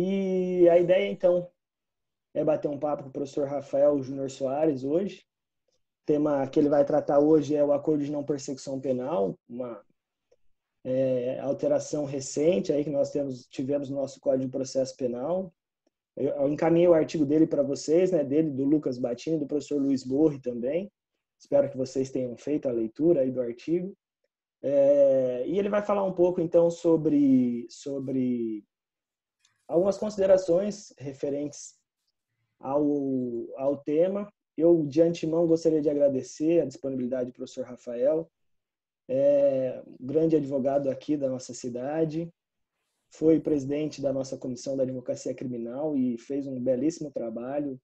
E a ideia, então, é bater um papo com o professor Rafael Júnior Soares hoje. O tema que ele vai tratar hoje é o Acordo de Não Persecução Penal, uma alteração recente aí que nós tivemos no nosso Código de Processo Penal. Eu encaminhei o artigo dele para vocês, né, dele, do Lucas Batini, do professor Luiz Borri também. Espero que vocês tenham feito a leitura aí do artigo. E ele vai falar um pouco, então, sobre algumas considerações referentes ao tema. Eu, de antemão, gostaria de agradecer a disponibilidade do professor Rafael, um grande advogado aqui da nossa cidade, foi presidente da nossa Comissão da Advocacia Criminal e fez um belíssimo trabalho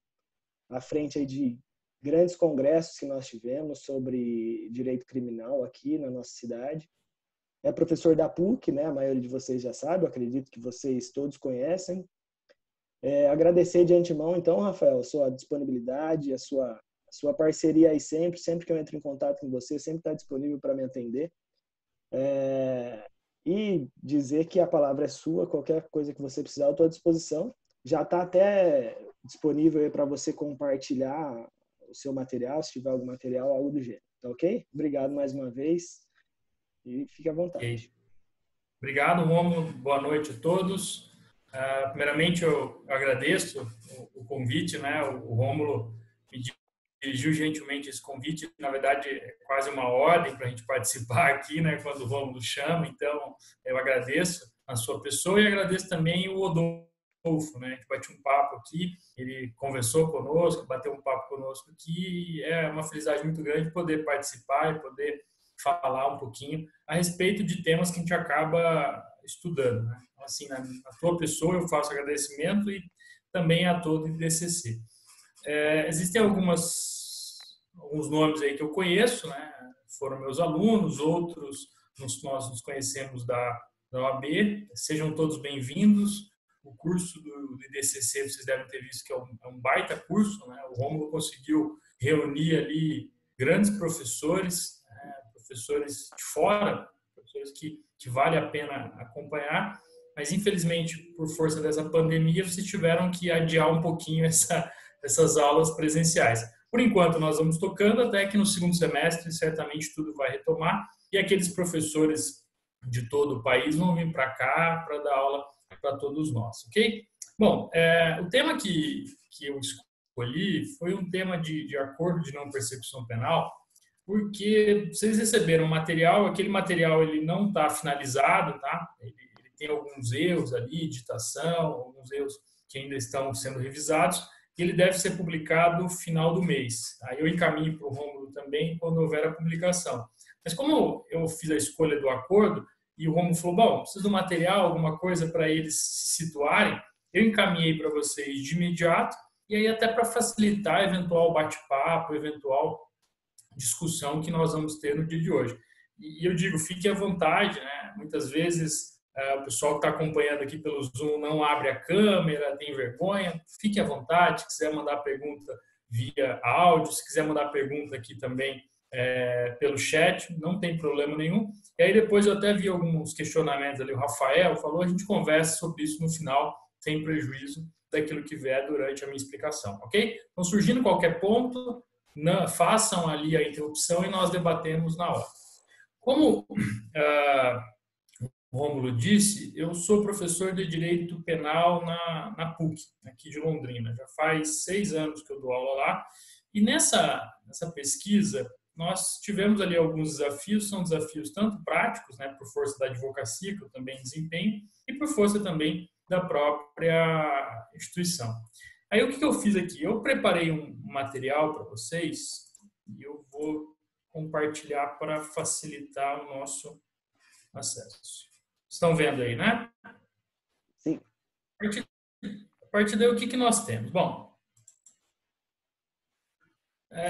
à frente aí de grandes congressos que nós tivemos sobre direito criminal aqui na nossa cidade. É professor da PUC, né? A maioria de vocês já sabe, eu acredito que vocês todos conhecem. Agradecer de antemão, então, Rafael, a sua disponibilidade, a sua parceria aí sempre que eu entro em contato com você, sempre está disponível para me atender. E dizer que a palavra é sua, qualquer coisa que você precisar, eu estou à disposição. Já está até disponível para você compartilhar o seu material, se tiver algum material, algo do gênero. Tá ok? Obrigado mais uma vez e fique à vontade. Okay. Obrigado, Rômulo. Boa noite a todos. Primeiramente, eu agradeço o convite, né? O Rômulo me dirigiu gentilmente esse convite. Na verdade, é quase uma ordem para a gente participar aqui, né? Quando o Rômulo chama. Então, eu agradeço a sua pessoa e agradeço também o Odolfo, né? A gente bateu um papo aqui, ele conversou conosco, bateu um papo conosco aqui. É uma felicidade muito grande poder participar e poder falar um pouquinho a respeito de temas que a gente acaba estudando, né? Então, assim, na tua pessoa eu faço agradecimento e também a todo o IDCC. Existem alguns nomes aí que eu conheço, né? Foram meus alunos, outros nós nos conhecemos da OAB. Sejam todos bem-vindos. O curso do IDCC, vocês devem ter visto que é um baita curso, né? O Rômulo conseguiu reunir ali grandes professores, professores de fora, professores que vale a pena acompanhar, mas infelizmente, por força dessa pandemia, vocês tiveram que adiar um pouquinho essas aulas presenciais. Por enquanto, nós vamos tocando até que no segundo semestre, certamente tudo vai retomar e aqueles professores de todo o país vão vir para cá para dar aula para todos nós, ok? Bom, o tema que eu escolhi foi um tema de acordo de não persecução penal, porque vocês receberam um material, aquele material ele não está finalizado, tá? Ele tem alguns erros ali, digitação, alguns erros que ainda estão sendo revisados, e ele deve ser publicado no final do mês. Aí eu encaminho para o Rômulo também quando houver a publicação. Mas como eu fiz a escolha do acordo, e o Rômulo falou, bom, preciso do material, alguma coisa para eles se situarem, eu encaminhei para vocês de imediato, e aí até para facilitar eventual bate-papo, eventual discussão que nós vamos ter no dia de hoje. E eu digo, fique à vontade, né? Muitas vezes o pessoal que está acompanhando aqui pelo Zoom não abre a câmera, tem vergonha, fique à vontade, se quiser mandar pergunta via áudio, se quiser mandar pergunta aqui também pelo chat, não tem problema nenhum. E aí depois eu até vi alguns questionamentos ali, o Rafael falou, a gente conversa sobre isso no final, sem prejuízo daquilo que vier durante a minha explicação, ok? Então, surgindo qualquer ponto, façam ali a interrupção e nós debatemos na hora. Como o Rômulo disse, eu sou professor de Direito Penal na PUC, aqui de Londrina. Já faz 6 anos que eu dou aula lá. E nessa pesquisa, nós tivemos ali alguns desafios, são desafios tanto práticos, né, por força da advocacia, que eu também desempenho, e por força também da própria instituição. Aí o que eu fiz aqui? Eu preparei um material para vocês e eu vou compartilhar para facilitar o nosso acesso. Estão vendo aí, né? Sim. A partir daí, o que nós temos? Bom,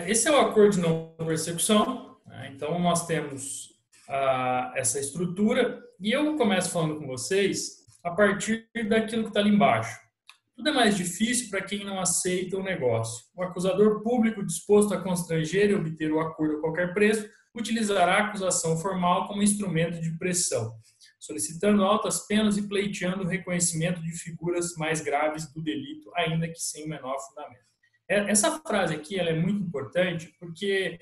esse é o acordo de não persecução, né? Então nós temos essa estrutura e eu começo falando com vocês a partir daquilo que está ali embaixo. Tudo é mais difícil para quem não aceita o negócio. O acusador público disposto a constranger e obter o acordo a qualquer preço utilizará a acusação formal como instrumento de pressão. solicitando altas penas e pleiteando o reconhecimento de figuras mais graves do delito, ainda que sem o menor fundamento. Essa frase aqui ela é muito importante porque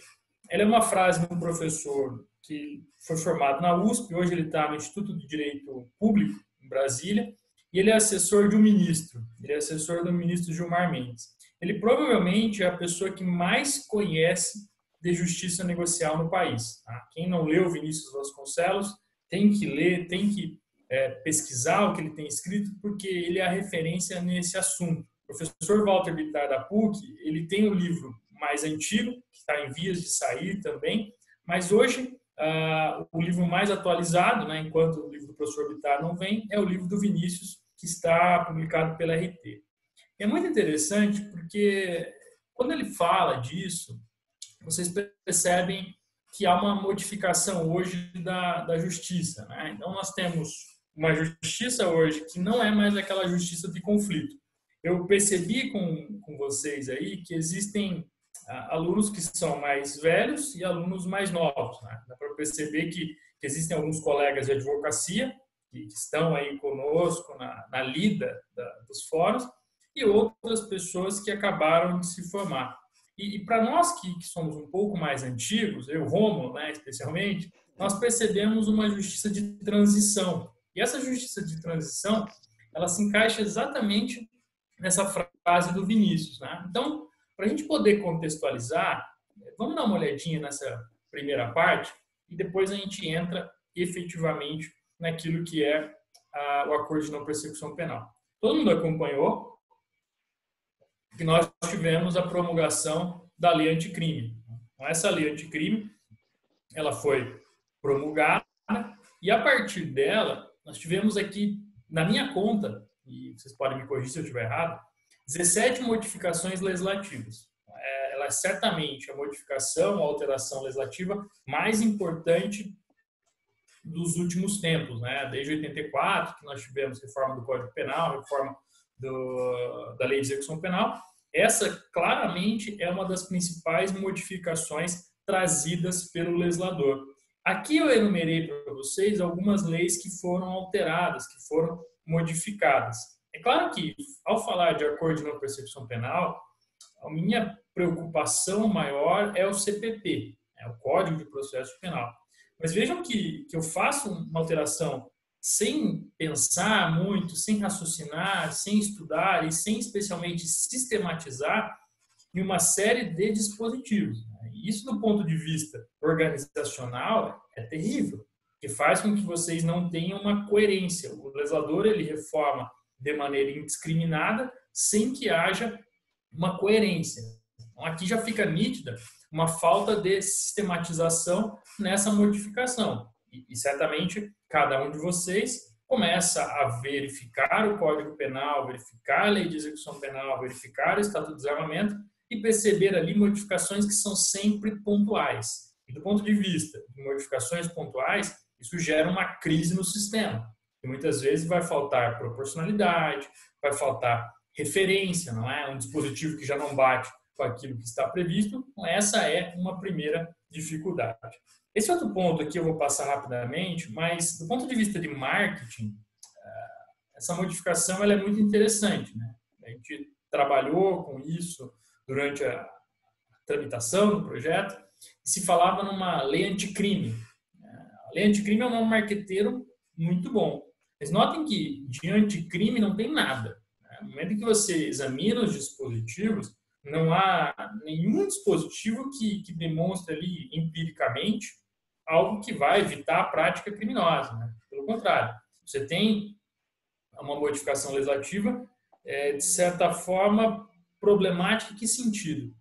ela é uma frase de um professor que foi formado na USP, hoje ele está no Instituto de Direito Público, em Brasília, e ele é assessor de um ministro, ele é assessor do ministro Gilmar Mendes. Ele provavelmente é a pessoa que mais conhece de justiça negocial no país. Tá? Quem não leu Vinícius Vasconcelos tem que ler, tem que pesquisar o que ele tem escrito, porque ele é a referência nesse assunto. O professor Walter Bittar da PUC, ele tem o livro mais antigo, que está em vias de sair também, mas hoje o livro mais atualizado, né, enquanto o livro do professor Bittar não vem, é o livro do Vinícius, que está publicado pela RT. E é muito interessante porque quando ele fala disso, vocês percebem que há uma modificação hoje da justiça. Né? Então, nós temos uma justiça hoje que não é mais aquela justiça de conflito. Eu percebi com vocês aí que existem alunos que são mais velhos e alunos mais novos. Né? Dá para perceber que existem alguns colegas de advocacia que estão aí conosco na lida dos fóruns e outras pessoas que acabaram de se formar. E para nós que somos um pouco mais antigos, eu, Rômulo, né, especialmente, nós percebemos uma justiça de transição. E essa justiça de transição, ela se encaixa exatamente nessa frase do Vinícius. Né? Então, para a gente poder contextualizar, vamos dar uma olhadinha nessa primeira parte e depois a gente entra efetivamente naquilo que é o acordo de não persecução penal. Todo mundo acompanhou que nós tivemos a promulgação da lei anticrime. Então, essa lei anticrime, ela foi promulgada e a partir dela, nós tivemos aqui, na minha conta, e vocês podem me corrigir se eu estiver errado, 17 modificações legislativas. Ela é certamente a modificação, a alteração legislativa mais importante dos últimos tempos, né? Desde 84, que nós tivemos reforma do Código Penal, reforma da Lei de Execução Penal. Essa, claramente, é uma das principais modificações trazidas pelo legislador. Aqui eu enumerei para vocês algumas leis que foram alteradas, que foram modificadas. É claro que, ao falar de acordo de não persecução penal, a minha preocupação maior é o CPP, é o Código de Processo Penal. Mas vejam que eu faço uma alteração sem pensar muito, sem raciocinar, sem estudar e sem especialmente sistematizar em uma série de dispositivos. Isso, do ponto de vista organizacional, é terrível, que faz com que vocês não tenham uma coerência. O legislador ele reforma de maneira indiscriminada, sem que haja uma coerência. Então, aqui já fica nítida uma falta de sistematização nessa modificação. E certamente cada um de vocês começa a verificar o Código Penal, verificar a Lei de Execução Penal, verificar o Estatuto do Desarmamento e perceber ali modificações que são sempre pontuais. E do ponto de vista de modificações pontuais, isso gera uma crise no sistema. E muitas vezes vai faltar proporcionalidade, vai faltar referência, não é? Um dispositivo que já não bate com aquilo que está previsto. Então, essa é uma primeira dificuldade. Esse outro ponto aqui eu vou passar rapidamente, mas do ponto de vista de marketing, essa modificação ela é muito interessante. Né? A gente trabalhou com isso durante a tramitação do projeto e se falava numa lei anticrime. A lei anticrime é um nome marqueteiro muito bom. Mas notem que de anticrime não tem nada. No momento em que você examina os dispositivos, não há nenhum dispositivo que demonstre ali empiricamente algo que vai evitar a prática criminosa. Né? Pelo contrário, você tem uma modificação legislativa, de certa forma, problemática. Em que sentido?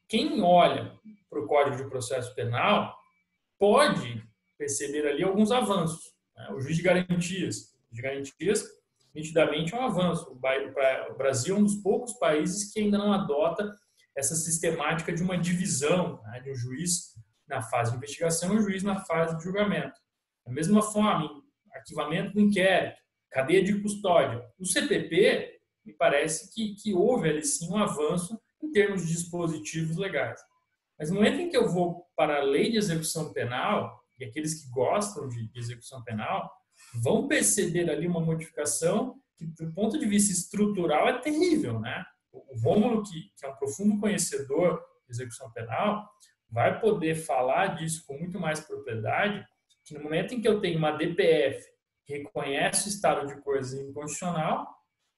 Quem olha para o Código de Processo Penal pode perceber ali alguns avanços. Né? O juiz de garantias, nitidamente é um avanço. O Brasil é um dos poucos países que ainda não adota essa sistemática de uma divisão, né, de um juiz na fase de investigação e um juiz na fase de julgamento. Da mesma forma, arquivamento do inquérito, cadeia de custódia. O CPP, me parece que houve ali sim um avanço em termos de dispositivos legais. Mas no momento em que eu vou para a lei de execução penal, e aqueles que gostam de execução penal, vão perceber ali uma modificação que, do ponto de vista estrutural, é terrível, né? O Rômulo, que é um profundo conhecedor de execução penal, vai poder falar disso com muito mais propriedade, que no momento em que eu tenho uma DPF que reconhece o estado de coisas inconstitucional,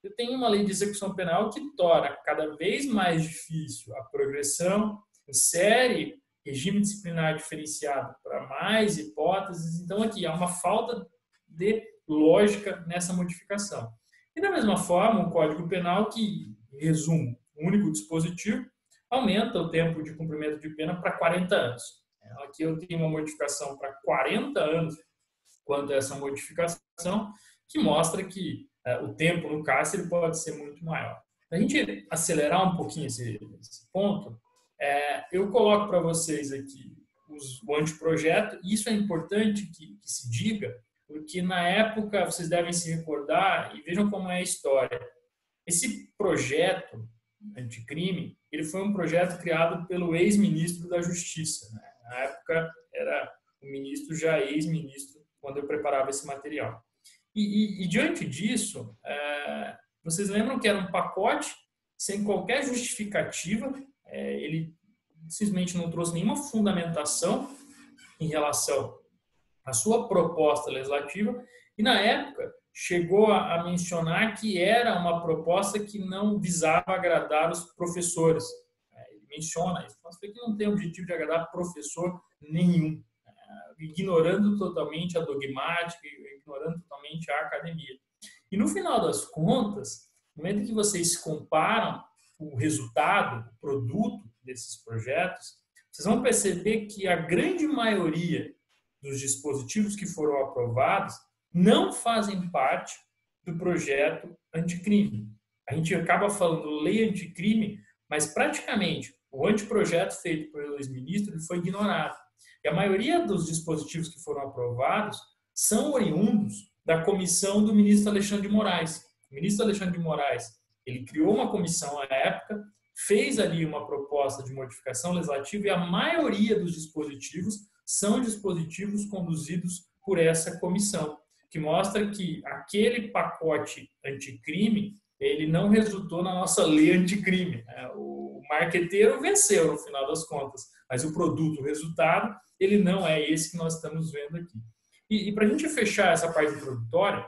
eu tenho uma lei de execução penal que torna cada vez mais difícil a progressão, insere regime disciplinar diferenciado para mais hipóteses. Então, aqui há uma falta de lógica nessa modificação. E, da mesma forma, o Código Penal, que, em resumo, um único dispositivo, aumenta o tempo de cumprimento de pena para 40 anos. Aqui eu tenho uma modificação para 40 anos quanto a essa modificação, que mostra que o tempo no cárcere pode ser muito maior. Para a gente acelerar um pouquinho esse ponto, eu coloco para vocês aqui o anteprojeto. Isso é importante que se diga, porque na época vocês devem se recordar e vejam como é a história. Esse projeto anticrime, ele foi um projeto criado pelo ex-ministro da Justiça, né? Na época era o ministro já ex-ministro quando eu preparava esse material. E diante disso, vocês lembram que era um pacote sem qualquer justificativa, ele simplesmente não trouxe nenhuma fundamentação em relação à sua proposta legislativa, e na época chegou a mencionar que era uma proposta que não visava agradar os professores. Ele menciona isso, mas que não tem o objetivo de agradar professor nenhum, ignorando totalmente a dogmática, ignorando totalmente a academia. E no final das contas, no momento em que vocês comparam o resultado, o produto desses projetos, vocês vão perceber que a grande maioria dos dispositivos que foram aprovados não fazem parte do projeto anticrime. A gente acaba falando lei anticrime, mas praticamente o anteprojeto feito pelo ex-ministro foi ignorado. E a maioria dos dispositivos que foram aprovados são oriundos da comissão do ministro Alexandre de Moraes. O ministro Alexandre de Moraes, ele criou uma comissão à época, fez ali uma proposta de modificação legislativa e a maioria dos dispositivos são dispositivos conduzidos por essa comissão, que mostra que aquele pacote anticrime, ele não resultou na nossa lei anticrime. O marqueteiro venceu no final das contas, mas o produto, o resultado, ele não é esse que nós estamos vendo aqui. E para a gente fechar essa parte introdutória,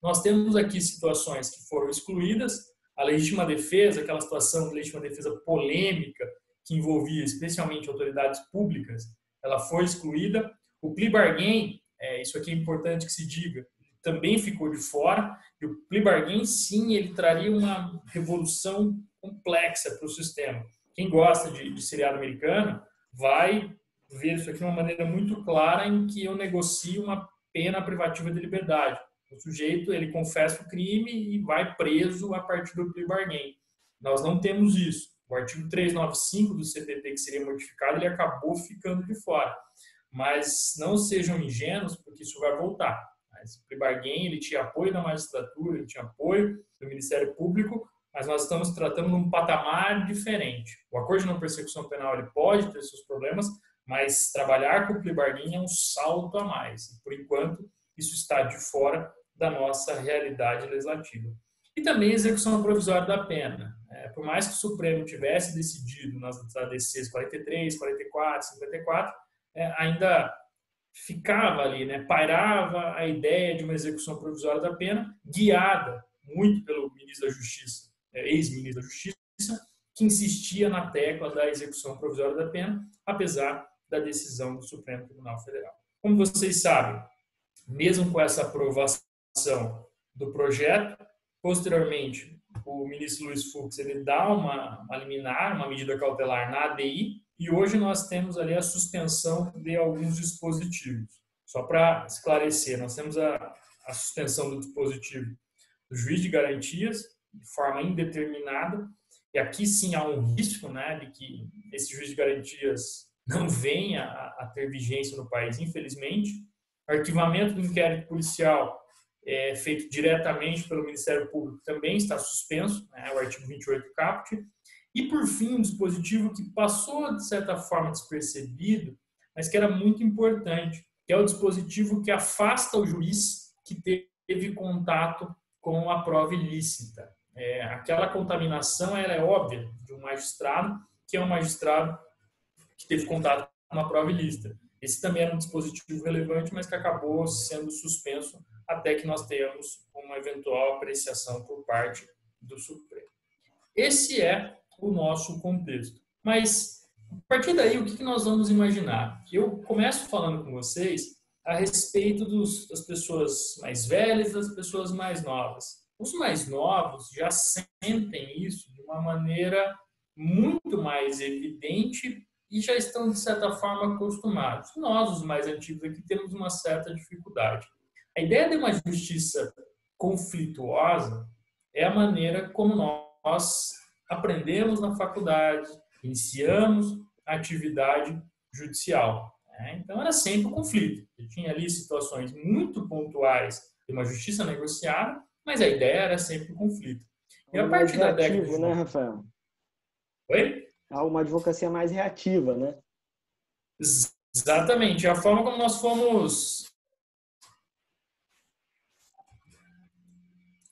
nós temos aqui situações que foram excluídas, a legítima defesa, aquela situação de legítima defesa polêmica, que envolvia especialmente autoridades públicas, ela foi excluída. O plea bargain, isso aqui é importante que se diga, também ficou de fora. E o plea bargain, sim, ele traria uma revolução complexa para o sistema. Quem gosta de seriado americano vai ver isso aqui de uma maneira muito clara, em que eu negocio uma pena privativa de liberdade. O sujeito, ele confessa o crime e vai preso a partir do plea bargain. Nós não temos isso. O artigo 395 do CPP, que seria modificado, ele acabou ficando de fora. Mas não sejam ingênuos, porque isso vai voltar. Esse plea bargain, ele tinha apoio da magistratura, ele tinha apoio do Ministério Público, mas nós estamos tratando de um patamar diferente. O acordo de não persecução penal, ele pode ter seus problemas, mas trabalhar com o plea bargain é um salto a mais. Por enquanto, isso está de fora da nossa realidade legislativa. E também a execução provisória da pena. Por mais que o Supremo tivesse decidido nas ADCs 43, 44, 54, ainda ficava ali, né, pairava a ideia de uma execução provisória da pena, guiada muito pelo ministro da Justiça, ex-ministro da Justiça, que insistia na tecla da execução provisória da pena, apesar da decisão do Supremo Tribunal Federal. Como vocês sabem, mesmo com essa aprovação do projeto, posteriormente, o ministro Luiz Fux, ele dá uma liminar, uma medida cautelar na ADI, e hoje nós temos ali a suspensão de alguns dispositivos. Só para esclarecer, nós temos a suspensão do dispositivo do juiz de garantias, de forma indeterminada, e aqui sim há um risco, né, de que esse juiz de garantias não venha a ter vigência no país, infelizmente. O arquivamento do inquérito policial feito diretamente pelo Ministério Público também está suspenso, né, o artigo 28 caput. E, por fim, um dispositivo que passou, de certa forma, despercebido, mas que era muito importante, que é o dispositivo que afasta o juiz que teve contato com a prova ilícita. Aquela contaminação ela é óbvia de um magistrado, que é um magistrado que teve contato com uma prova ilícita. Esse também era um dispositivo relevante, mas que acabou sendo suspenso até que nós tenhamos uma eventual apreciação por parte do Supremo. Esse é o nosso contexto. Mas, a partir daí, o que nós vamos imaginar? Eu começo falando com vocês a respeito das pessoas mais velhas e das pessoas mais novas. Os mais novos já sentem isso de uma maneira muito mais evidente e já estão, de certa forma, acostumados. Nós, os mais antigos aqui, temos uma certa dificuldade. A ideia de uma justiça conflituosa é a maneira como nós aprendemos na faculdade, iniciamos a atividade judicial. Então, era sempre um conflito. Eu tinha ali situações muito pontuais de uma justiça negociada, mas a ideia era sempre o conflito. E a partir da década de... né, Rafael? Oi? Há uma advocacia mais reativa, né? Exatamente. É a forma como nós fomos...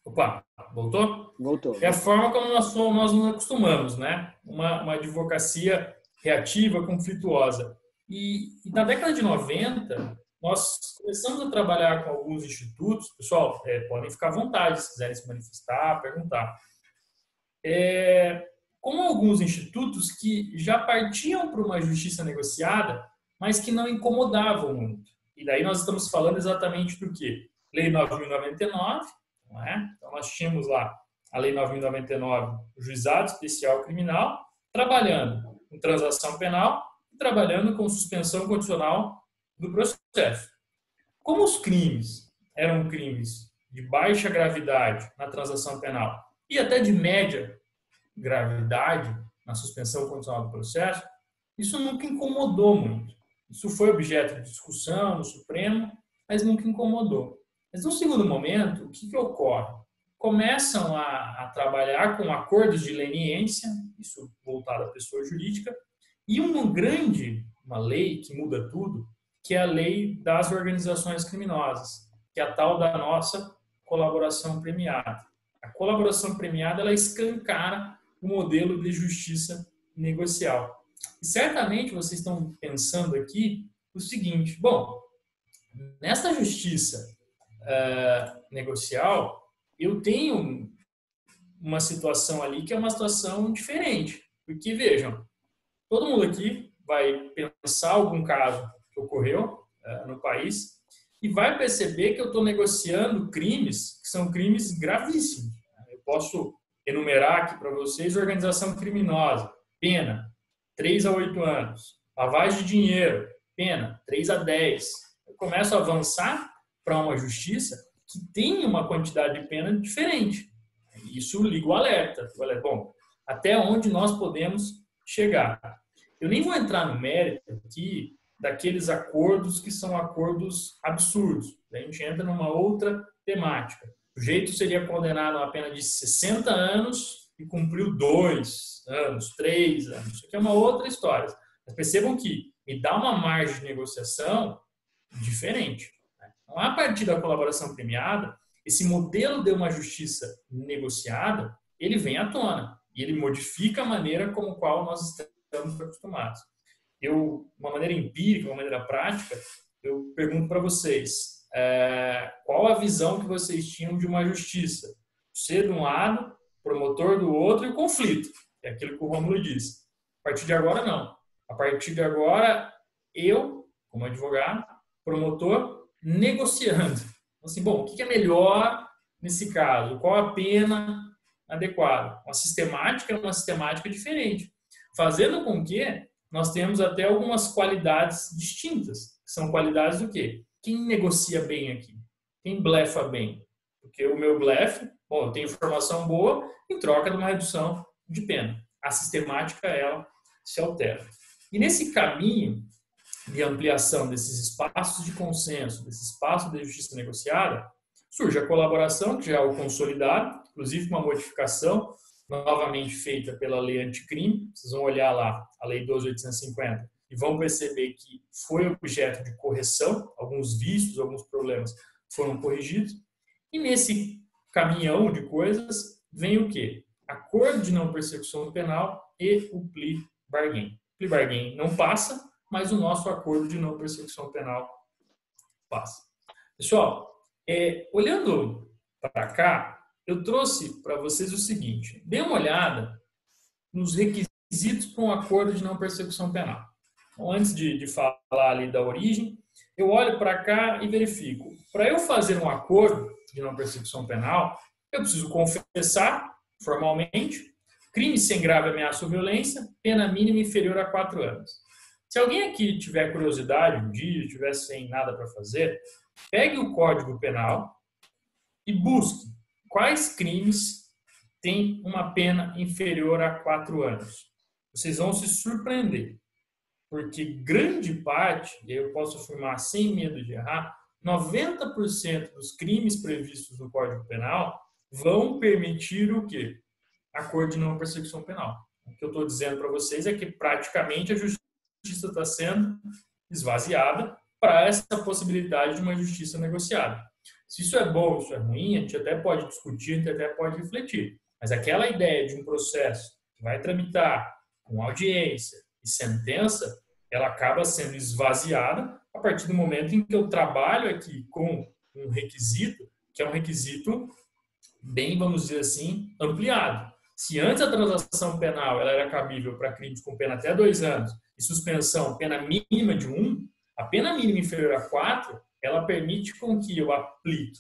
Opa, voltou? Voltou. É a forma como nós nos acostumamos, né? Uma advocacia reativa, conflituosa. E na década de 90, nós começamos a trabalhar com alguns institutos. Pessoal, podem ficar à vontade se quiserem se manifestar, perguntar. Com alguns institutos que já partiam para uma justiça negociada, mas que não incomodavam muito. E daí nós estamos falando exatamente do quê? Lei 9.099, não é? Então nós tínhamos lá a Lei 9.099, o Juizado Especial Criminal, trabalhando com transação penal e trabalhando com suspensão condicional do processo. Como os crimes eram crimes de baixa gravidade na transação penal e até de média gravidade na suspensão condicional do processo, isso nunca incomodou muito. Isso foi objeto de discussão no Supremo, mas nunca incomodou. Mas, num segundo momento, o que ocorre? Começam a trabalhar com acordos de leniência, isso voltado à pessoa jurídica, e uma lei que muda tudo, que é a lei das organizações criminosas, que é a tal da nossa colaboração premiada. A colaboração premiada, ela escancara o modelo de justiça negocial. E certamente vocês estão pensando aqui o seguinte, bom, nessa justiça negocial, eu tenho uma situação ali que é uma situação diferente. Porque, vejam, todo mundo aqui vai pensar algum caso que ocorreu no país e vai perceber que eu estou negociando crimes que são crimes gravíssimos. Eu posso enumerar aqui para vocês: organização criminosa, pena 3 a 8 anos. Lavagem de dinheiro, pena 3 a 10. Eu começo a avançar para uma justiça que tem uma quantidade de pena diferente. Isso liga o alerta. Bom, até onde nós podemos chegar? Eu nem vou entrar no mérito aqui daqueles acordos que são acordos absurdos. A gente entra numa outra temática. O sujeito seria condenado a uma pena de 60 anos e cumpriu 2 anos, 3 anos. Isso aqui é uma outra história. Mas percebam que me dá uma margem de negociação diferente. Então, a partir da colaboração premiada, esse modelo de uma justiça negociada, ele vem à tona e ele modifica a maneira como qual nós estamos acostumados. Uma maneira empírica, uma maneira prática, eu pergunto para vocês, qual a visão que vocês tinham de uma justiça? Você de um lado, promotor do outro e o conflito, é aquilo que o Rômulo disse. A partir de agora, não. A partir de agora, eu, como advogado, promotor, negociando. Assim, bom, o que é melhor nesse caso? Qual a pena adequada? Uma sistemática diferente, fazendo com que nós temos até algumas qualidades distintas. São qualidades do quê? Quem negocia bem aqui? Quem blefa bem? Porque o meu blefe, bom, eu tenho informação boa em troca de uma redução de pena. A sistemática, ela se altera. E nesse caminho de ampliação desses espaços de consenso, desse espaço de justiça negociada, surge a colaboração, que já é o consolidado, inclusive com uma modificação novamente feita pela lei anticrime. Vocês vão olhar lá a lei 12.850 e vão perceber que foi objeto de correção, alguns vícios, alguns problemas foram corrigidos. E nesse caminhão de coisas vem o quê? Acordo de não persecução penal e o plea bargain. O plea bargain não passa, mas o nosso acordo de não persecução penal passa. Pessoal, olhando para cá, eu trouxe para vocês o seguinte. Dê uma olhada nos requisitos para um acordo de não persecução penal. Então, antes de falar ali da origem, eu olho para cá e verifico. Para eu fazer um acordo de não persecução penal, eu preciso confessar formalmente, crime sem grave ameaça ou violência, pena mínima inferior a 4 anos. Se alguém aqui tiver curiosidade, um dia estiver sem nada para fazer, pegue o Código Penal e busque quais crimes têm uma pena inferior a 4 anos. Vocês vão se surpreender, porque grande parte, e eu posso afirmar sem medo de errar, 90% dos crimes previstos no Código Penal vão permitir o quê? Acordo de não persecução penal. O que eu estou dizendo para vocês é que praticamente a justiça está sendo esvaziada para essa possibilidade de uma justiça negociada. Se isso é bom, isso é ruim, a gente até pode discutir, a gente até pode refletir. Mas aquela ideia de um processo que vai tramitar com audiência e sentença, ela acaba sendo esvaziada a partir do momento em que eu trabalho aqui com um requisito, que é um requisito bem, vamos dizer assim, ampliado. Se antes a transação penal ela era cabível para crimes com pena até 2 anos e suspensão, pena mínima de 1, a pena mínima inferior a 4, ela permite com que eu aplique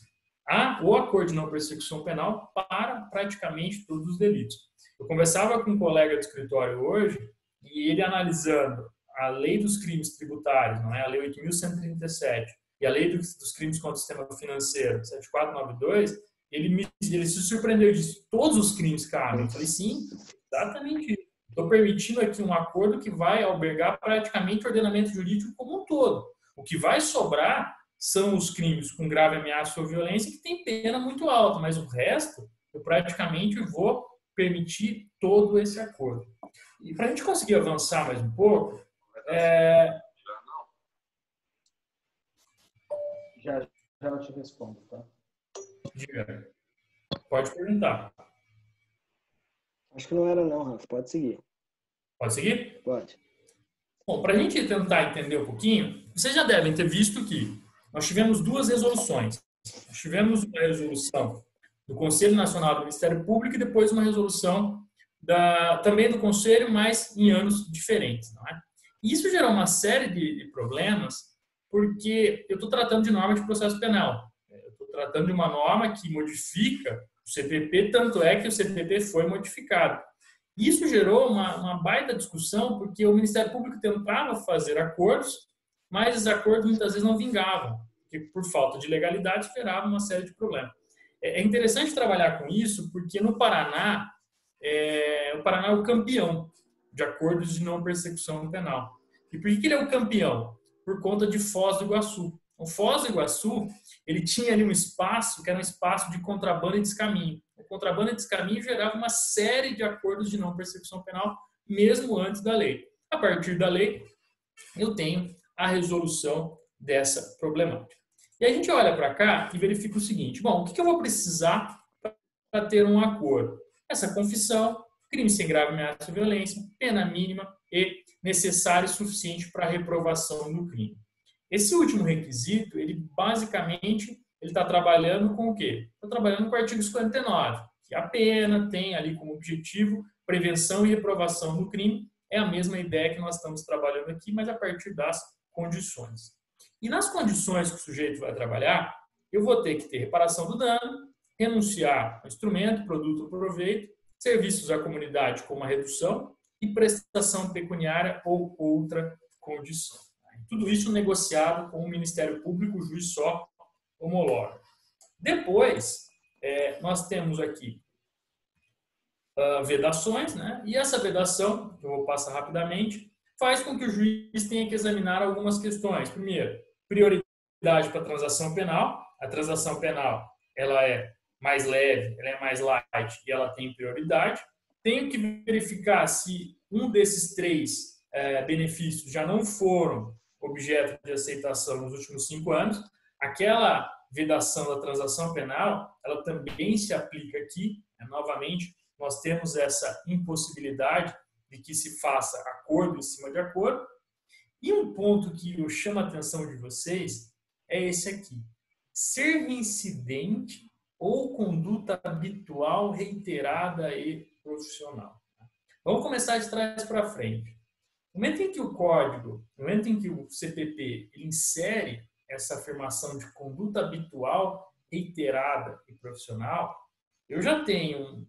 o acordo de não persecução penal para praticamente todos os delitos. Eu conversava com um colega do escritório hoje e ele analisando a lei dos crimes tributários, não é? A lei 8.137 e a lei dos crimes contra o sistema financeiro, 7492, ele se surpreendeu disso. Todos os crimes cabem. Eu falei, sim, exatamente isso. Estou permitindo aqui um acordo que vai albergar praticamente o ordenamento jurídico como um todo. O que vai sobrar são os crimes com grave ameaça ou violência que tem pena muito alta, mas o resto eu praticamente vou permitir todo esse acordo. E para a gente conseguir avançar mais um pouco, Já eu te respondo, tá? Diga. Pode perguntar. Acho que não era não, Rafa. Pode seguir. Pode seguir? Pode. Bom, para a gente tentar entender um pouquinho, vocês já devem ter visto que nós tivemos 2 resoluções. Nós tivemos uma resolução do Conselho Nacional do Ministério Público e depois uma resolução também do Conselho, mas em anos diferentes. Não é? E isso gerou uma série de problemas, porque eu estou tratando de norma de processo penal. Eu estou tratando de uma norma que modifica o CPP, tanto é que o CPP foi modificado. Isso gerou uma baita discussão, porque o Ministério Público tentava fazer acordos, mas os acordos muitas vezes não vingavam, porque por falta de legalidade gerava uma série de problemas. É interessante trabalhar com isso, porque no Paraná, o Paraná é o campeão de acordos de não persecução penal. E por que ele é o campeão? Por conta de Foz do Iguaçu. O Foz do Iguaçu, ele tinha ali um espaço que era um espaço de contrabando e descaminho. O contrabando e descaminho gerava uma série de acordos de não persecução penal, mesmo antes da lei. A partir da lei, eu tenho a resolução dessa problemática. E a gente olha para cá e verifica o seguinte, bom, o que eu vou precisar para ter um acordo? Essa confissão, crime sem grave ameaça ou violência, pena mínima e necessário e suficiente para a reprovação do crime. Esse último requisito, ele basicamente está trabalhando com o quê? Está trabalhando com o artigo 59, que a pena tem ali como objetivo prevenção e reprovação do crime. É a mesma ideia que nós estamos trabalhando aqui, mas a partir das condições. E nas condições que o sujeito vai trabalhar, eu vou ter que ter reparação do dano, renunciar ao instrumento, produto ou proveito, serviços à comunidade como a redução e prestação pecuniária ou outra condição. Tudo isso negociado com o Ministério Público, o juiz só homologa. Depois, nós temos aqui vedações, né? E essa vedação, que eu vou passar rapidamente, faz com que o juiz tenha que examinar algumas questões. Primeiro, prioridade para a transação penal. A transação penal ela é mais leve, ela é mais light e ela tem prioridade. Tenho que verificar se um desses 3 benefícios já não foram objeto de aceitação nos últimos 5 anos. Aquela vedação da transação penal, ela também se aplica aqui. Novamente, nós temos essa impossibilidade de que se faça acordo em cima de acordo. E um ponto que eu chamo a atenção de vocês é esse aqui. Ser reincidente ou conduta habitual, reiterada e profissional. Vamos começar de trás para frente. No momento em que o código, no momento em que o CPP insere essa afirmação de conduta habitual, reiterada e profissional, eu já tenho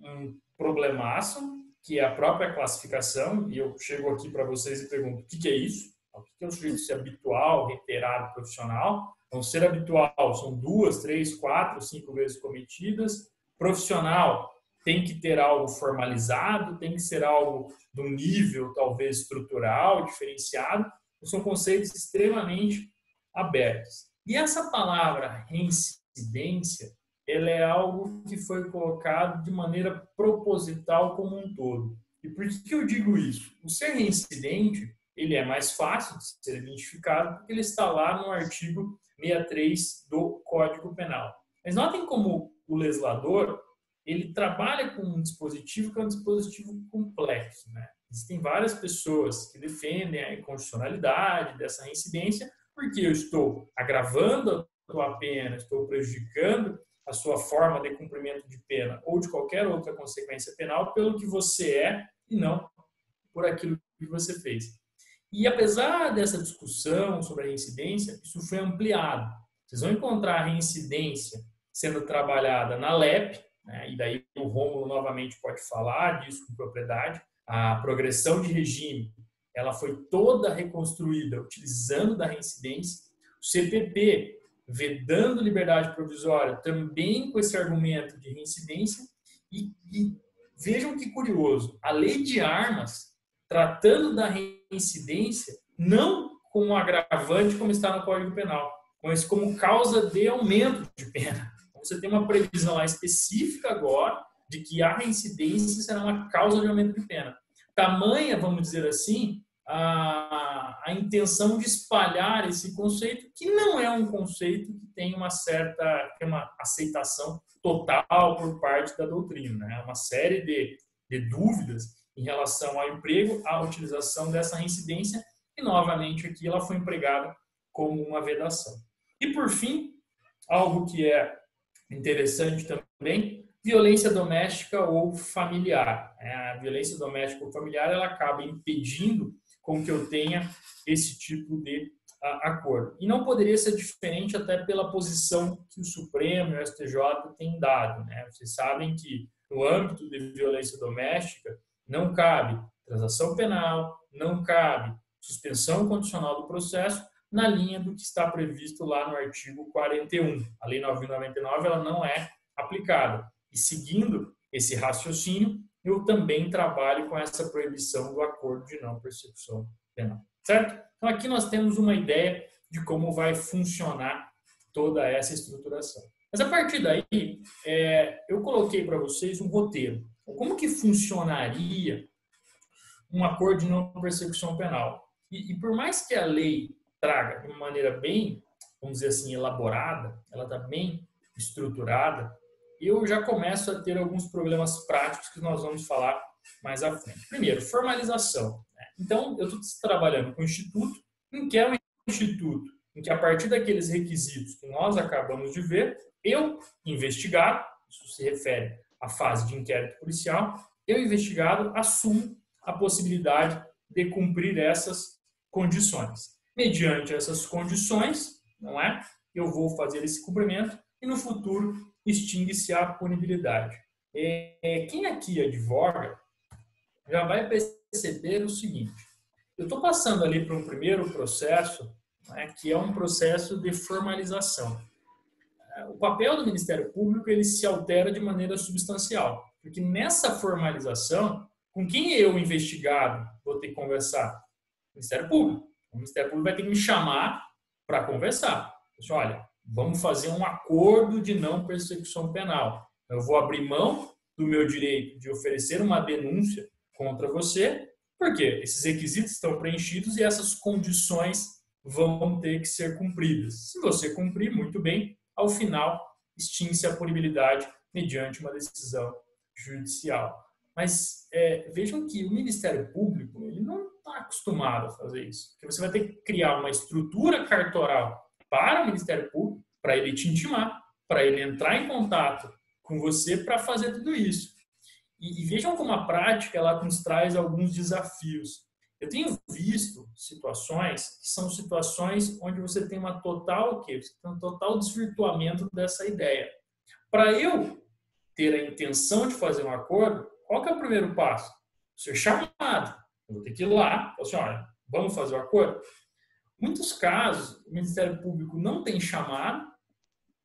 um problemaço, que é a própria classificação, e eu chego aqui para vocês e pergunto, o que é isso? O que é o sujeito ser habitual, reiterado, profissional? Então, ser habitual são 2, 3, 4, 5 vezes cometidas. Profissional tem que ter algo formalizado, tem que ser algo de um nível, talvez, estrutural, diferenciado. São conceitos extremamente abertos. E essa palavra reincidência, ela é algo que foi colocado de maneira proposital como um todo. E por que eu digo isso? O ser reincidente, ele é mais fácil de ser identificado porque ele está lá no artigo 63 do Código Penal. Mas notem como o legislador, ele trabalha com um dispositivo que é um dispositivo complexo, né? Existem várias pessoas que defendem a inconstitucionalidade dessa reincidência porque eu estou agravando a tua pena, estou prejudicando a sua forma de cumprimento de pena ou de qualquer outra consequência penal pelo que você é e não por aquilo que você fez. E apesar dessa discussão sobre a reincidência, isso foi ampliado. Vocês vão encontrar a reincidência sendo trabalhada na LEP, né? E daí o Rômulo novamente pode falar disso com propriedade. A progressão de regime, ela foi toda reconstruída utilizando da reincidência. O CPP, vedando liberdade provisória, também com esse argumento de reincidência. E vejam que curioso, a lei de armas, tratando da reincidência, não como agravante como está no Código Penal, mas como causa de aumento de pena. Então, você tem uma previsão lá específica agora de que a reincidência será uma causa de aumento de pena. Tamanha, vamos dizer assim, a intenção de espalhar esse conceito, que não é um conceito que tem uma aceitação total por parte da doutrina, né? Uma série de dúvidas em relação ao emprego, à utilização dessa reincidência, e novamente aqui ela foi empregada como uma vedação. E por fim, algo que é interessante também, violência doméstica ou familiar. A violência doméstica ou familiar, ela acaba impedindo com que eu tenha esse tipo de acordo. E não poderia ser diferente até pela posição que o Supremo e o STJ têm dado, né? Vocês sabem que no âmbito de violência doméstica não cabe transação penal, não cabe suspensão condicional do processo, na linha do que está previsto lá no artigo 41. A Lei 9.099 ela não é aplicada. E seguindo esse raciocínio, eu também trabalho com essa proibição do acordo de não persecução penal. Certo? Então, aqui nós temos uma ideia de como vai funcionar toda essa estruturação. Mas, a partir daí, eu coloquei para vocês um roteiro. Como que funcionaria um acordo de não persecução penal? E por mais que a lei traga de uma maneira bem, vamos dizer assim, elaborada, ela está bem estruturada, eu já começo a ter alguns problemas práticos que nós vamos falar mais à frente. Primeiro, formalização. Então, eu estou trabalhando com o Instituto, em que é um instituto em que, a partir daqueles requisitos que nós acabamos de ver, eu, investigado, isso se refere à fase de inquérito policial, eu, investigado, assumo a possibilidade de cumprir essas condições. Mediante essas condições, não é? Eu vou fazer esse cumprimento e, no futuro, extingue-se a punibilidade. Quem aqui advoga já vai perceber o seguinte: eu estou passando ali para um primeiro processo, né, que é um processo de formalização. O papel do Ministério Público ele se altera de maneira substancial, porque nessa formalização, com quem eu, investigado, vou ter que conversar? O Ministério Público. O Ministério Público vai ter que me chamar para conversar. Olha, vamos fazer um acordo de não persecução penal. Eu vou abrir mão do meu direito de oferecer uma denúncia contra você, porque esses requisitos estão preenchidos e essas condições vão ter que ser cumpridas. Se você cumprir, muito bem, ao final, extingue-se a punibilidade mediante uma decisão judicial. Mas vejam que o Ministério Público ele não está acostumado a fazer isso. Porque você vai ter que criar uma estrutura cartoral para o Ministério Público, para ele te intimar, para ele entrar em contato com você para fazer tudo isso. E vejam como a prática ela nos traz alguns desafios. Eu tenho visto situações que são situações onde você tem uma total, você tem um total desvirtuamento dessa ideia. Para eu ter a intenção de fazer um acordo, qual que é o primeiro passo? Ser chamado. Eu vou ter que ir lá, falar assim, olha, vamos fazer o acordo? Em muitos casos, o Ministério Público não tem chamado,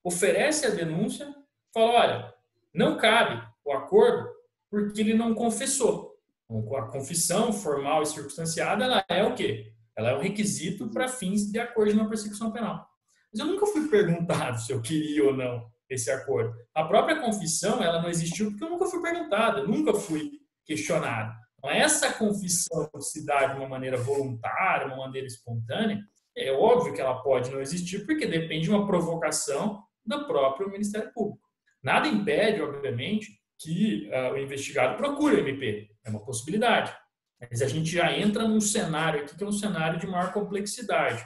oferece a denúncia, fala, olha, não cabe o acordo porque ele não confessou. A confissão formal e circunstanciada, ela é o quê? Ela é um requisito para fins de acordo na persecução penal. Mas eu nunca fui perguntado se eu queria ou não esse acordo. A própria confissão, ela não existiu porque eu nunca fui perguntado, eu nunca fui questionado. Então, essa confissão se dá de uma maneira voluntária, uma maneira espontânea, é óbvio que ela pode não existir porque depende de uma provocação do próprio Ministério Público. Nada impede, obviamente, que o investigado procure o MP. É uma possibilidade. Mas a gente já entra num cenário aqui que é um cenário de maior complexidade.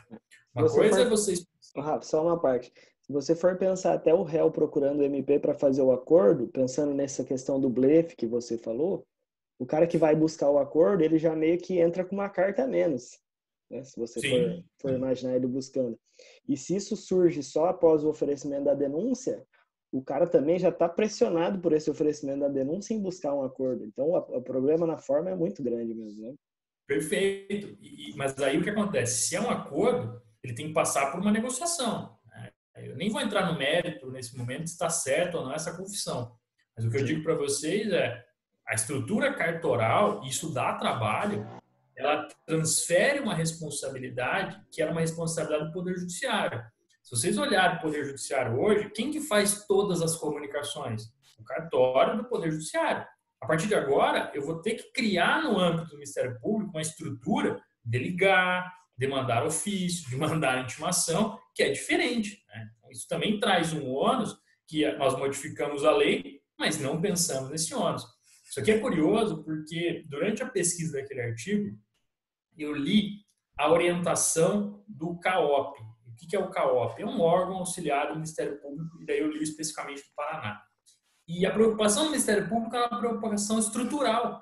Uma coisa é vocês... Rafa, só uma parte. Se você for pensar até o réu procurando o MP para fazer o acordo, pensando nessa questão do blefe que você falou, o cara que vai buscar o acordo, ele já meio que entra com uma carta a menos, né? Se você for imaginar ele buscando. E se isso surge só após o oferecimento da denúncia, o cara também já está pressionado por esse oferecimento da denúncia em buscar um acordo. Então, o problema na forma é muito grande mesmo, né? Perfeito. Mas aí o que acontece? Se é um acordo, ele tem que passar por uma negociação. Né? Eu nem vou entrar no mérito nesse momento se está certo ou não essa confissão. Mas o que eu digo para vocês é a estrutura cartoral, isso dá trabalho, ela transfere uma responsabilidade que era uma responsabilidade do Poder Judiciário. Se vocês olharem o Poder Judiciário hoje, quem que faz todas as comunicações? O cartório do Poder Judiciário. A partir de agora, eu vou ter que criar no âmbito do Ministério Público uma estrutura de ligar, de mandar ofício, de mandar intimação, que é diferente. Né? Isso também traz um ônus que nós modificamos a lei, mas não pensamos nesse ônus. Isso aqui é curioso porque durante a pesquisa daquele artigo, eu li a orientação do CAOP. O que é o CAOP? É um órgão auxiliar do Ministério Público, e daí eu li especificamente do Paraná. E a preocupação do Ministério Público é uma preocupação estrutural,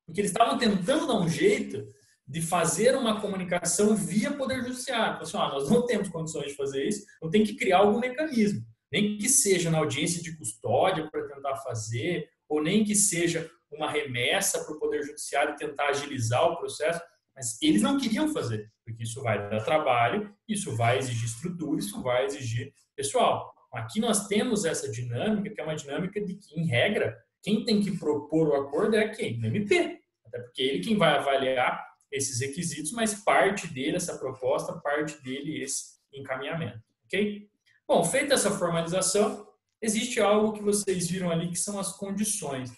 porque eles estavam tentando dar um jeito de fazer uma comunicação via Poder Judiciário. Assim, nós não temos condições de fazer isso, então tem que criar algum mecanismo. Nem que seja na audiência de custódia para tentar fazer, ou nem que seja uma remessa para o Poder Judiciário tentar agilizar o processo, mas eles não queriam fazer, porque isso vai dar trabalho, isso vai exigir estrutura, isso vai exigir pessoal. Aqui nós temos essa dinâmica, que é uma dinâmica de que, em regra, quem tem que propor o acordo é quem? O MP. Até porque ele quem vai avaliar esses requisitos, mas parte dele, essa proposta, parte dele, esse encaminhamento. Ok? Bom, feita essa formalização, existe algo que vocês viram ali, que são as condições.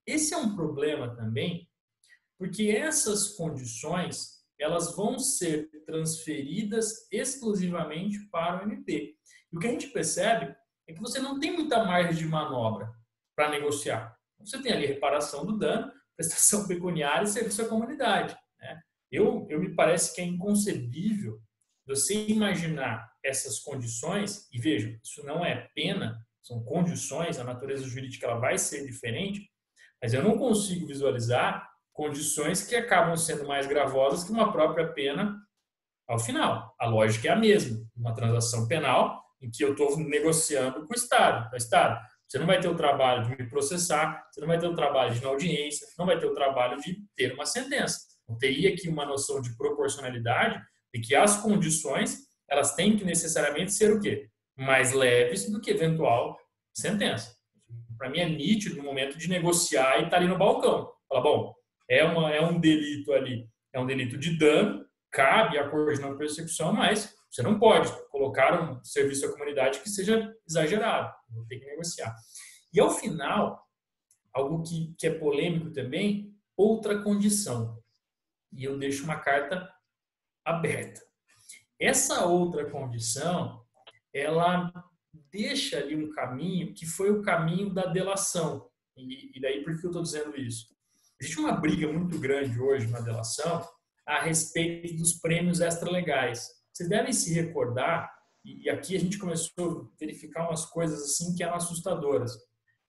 Esse é um problema também, porque essas condições elas vão ser transferidas exclusivamente para o MP. E o que a gente percebe é que você não tem muita margem de manobra para negociar. Você tem ali reparação do dano, prestação pecuniária e serviço à comunidade. Né? Eu me parece que é inconcebível você imaginar essas condições, e veja, isso não é pena, são condições, a natureza jurídica ela vai ser diferente, mas eu não consigo visualizar condições que acabam sendo mais gravosas que uma própria pena ao final. A lógica é a mesma. Uma transação penal em que eu estou negociando com o Estado. Então, Estado, você não vai ter o trabalho de me processar, você não vai ter o trabalho de ir na audiência, não vai ter o trabalho de ter uma sentença. Então, teria aqui uma noção de proporcionalidade de que as condições elas têm que necessariamente ser o quê? Mais leves do que eventual sentença. Para mim é nítido no momento de negociar e estar ali no balcão. Fala, bom, é um delito ali, é um delito de dano, cabe a coerção na persecução, mas você não pode colocar um serviço à comunidade que seja exagerado. Vou ter que negociar. E ao final, algo que é polêmico também, outra condição. E eu deixo uma carta aberta. Essa outra condição, ela deixa ali um caminho que foi o caminho da delação. E daí por que eu estou dizendo isso? Existe uma briga muito grande hoje na delação a respeito dos prêmios extralegais. Vocês devem se recordar, e aqui a gente começou a verificar umas coisas assim que eram assustadoras.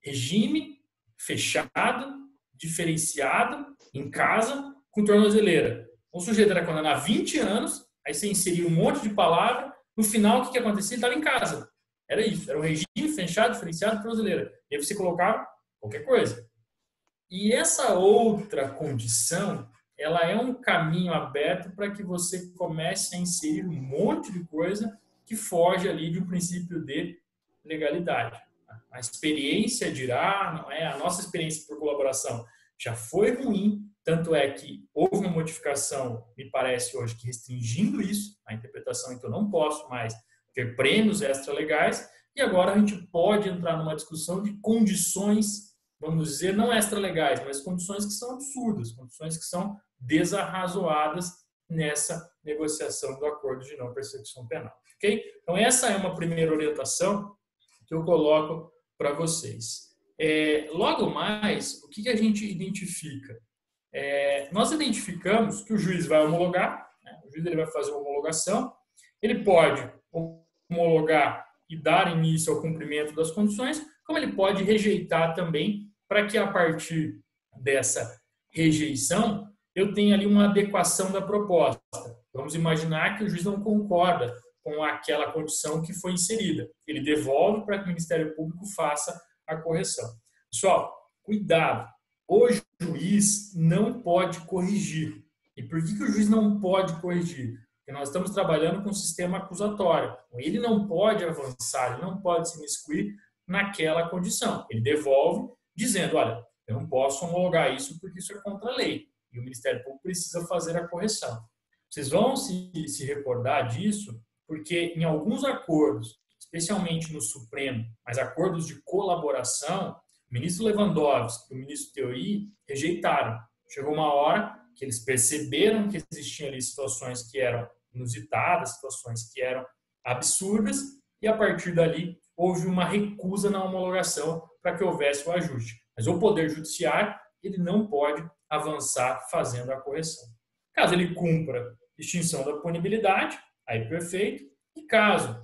Regime fechado, diferenciado, em casa, com tornozeleira. O sujeito era condenado a 20 anos, aí você inseria um monte de palavra, no final o que acontecia? Ele estava em casa. Era isso, era um regime fechado, diferenciado, tornozeleira. E aí você colocava qualquer coisa. E essa outra condição, ela é um caminho aberto para que você comece a inserir um monte de coisa que foge ali de um princípio de legalidade. A experiência dirá, não é? A nossa experiência por colaboração já foi ruim, tanto é que houve uma modificação, me parece hoje, que restringindo isso, a interpretação em que eu não posso mais ter prêmios extralegais, e agora a gente pode entrar numa discussão de condições, vamos dizer, não extralegais, mas condições que são absurdas, condições que são desarrazoadas nessa negociação do acordo de não persecução penal. Okay? Então, essa é uma primeira orientação que eu coloco para vocês. Logo mais, o que a gente identifica? Nós identificamos que o juiz vai homologar, né? O juiz ele vai fazer uma homologação, ele pode homologar e dar início ao cumprimento das condições, como ele pode rejeitar também, para que a partir dessa rejeição eu tenha ali uma adequação da proposta. Vamos imaginar que o juiz não concorda com aquela condição que foi inserida. Ele devolve para que o Ministério Público faça a correção. Pessoal, cuidado. O juiz não pode corrigir. E por que o juiz não pode corrigir? Porque nós estamos trabalhando com um sistema acusatório. Ele não pode avançar, ele não pode se imiscuir naquela condição. Ele devolve dizendo, olha, eu não posso homologar isso porque isso é contra a lei. E o Ministério Público precisa fazer a correção. Vocês vão se recordar disso porque em alguns acordos, especialmente no Supremo, mas acordos de colaboração, o ministro Lewandowski e o ministro Teori rejeitaram. Chegou uma hora que eles perceberam que existiam ali situações que eram inusitadas, situações que eram absurdas, e a partir dali houve uma recusa na homologação para que houvesse o ajuste. Mas o Poder Judiciário ele não pode avançar fazendo a correção. Caso ele cumpra extinção da punibilidade, aí perfeito. E caso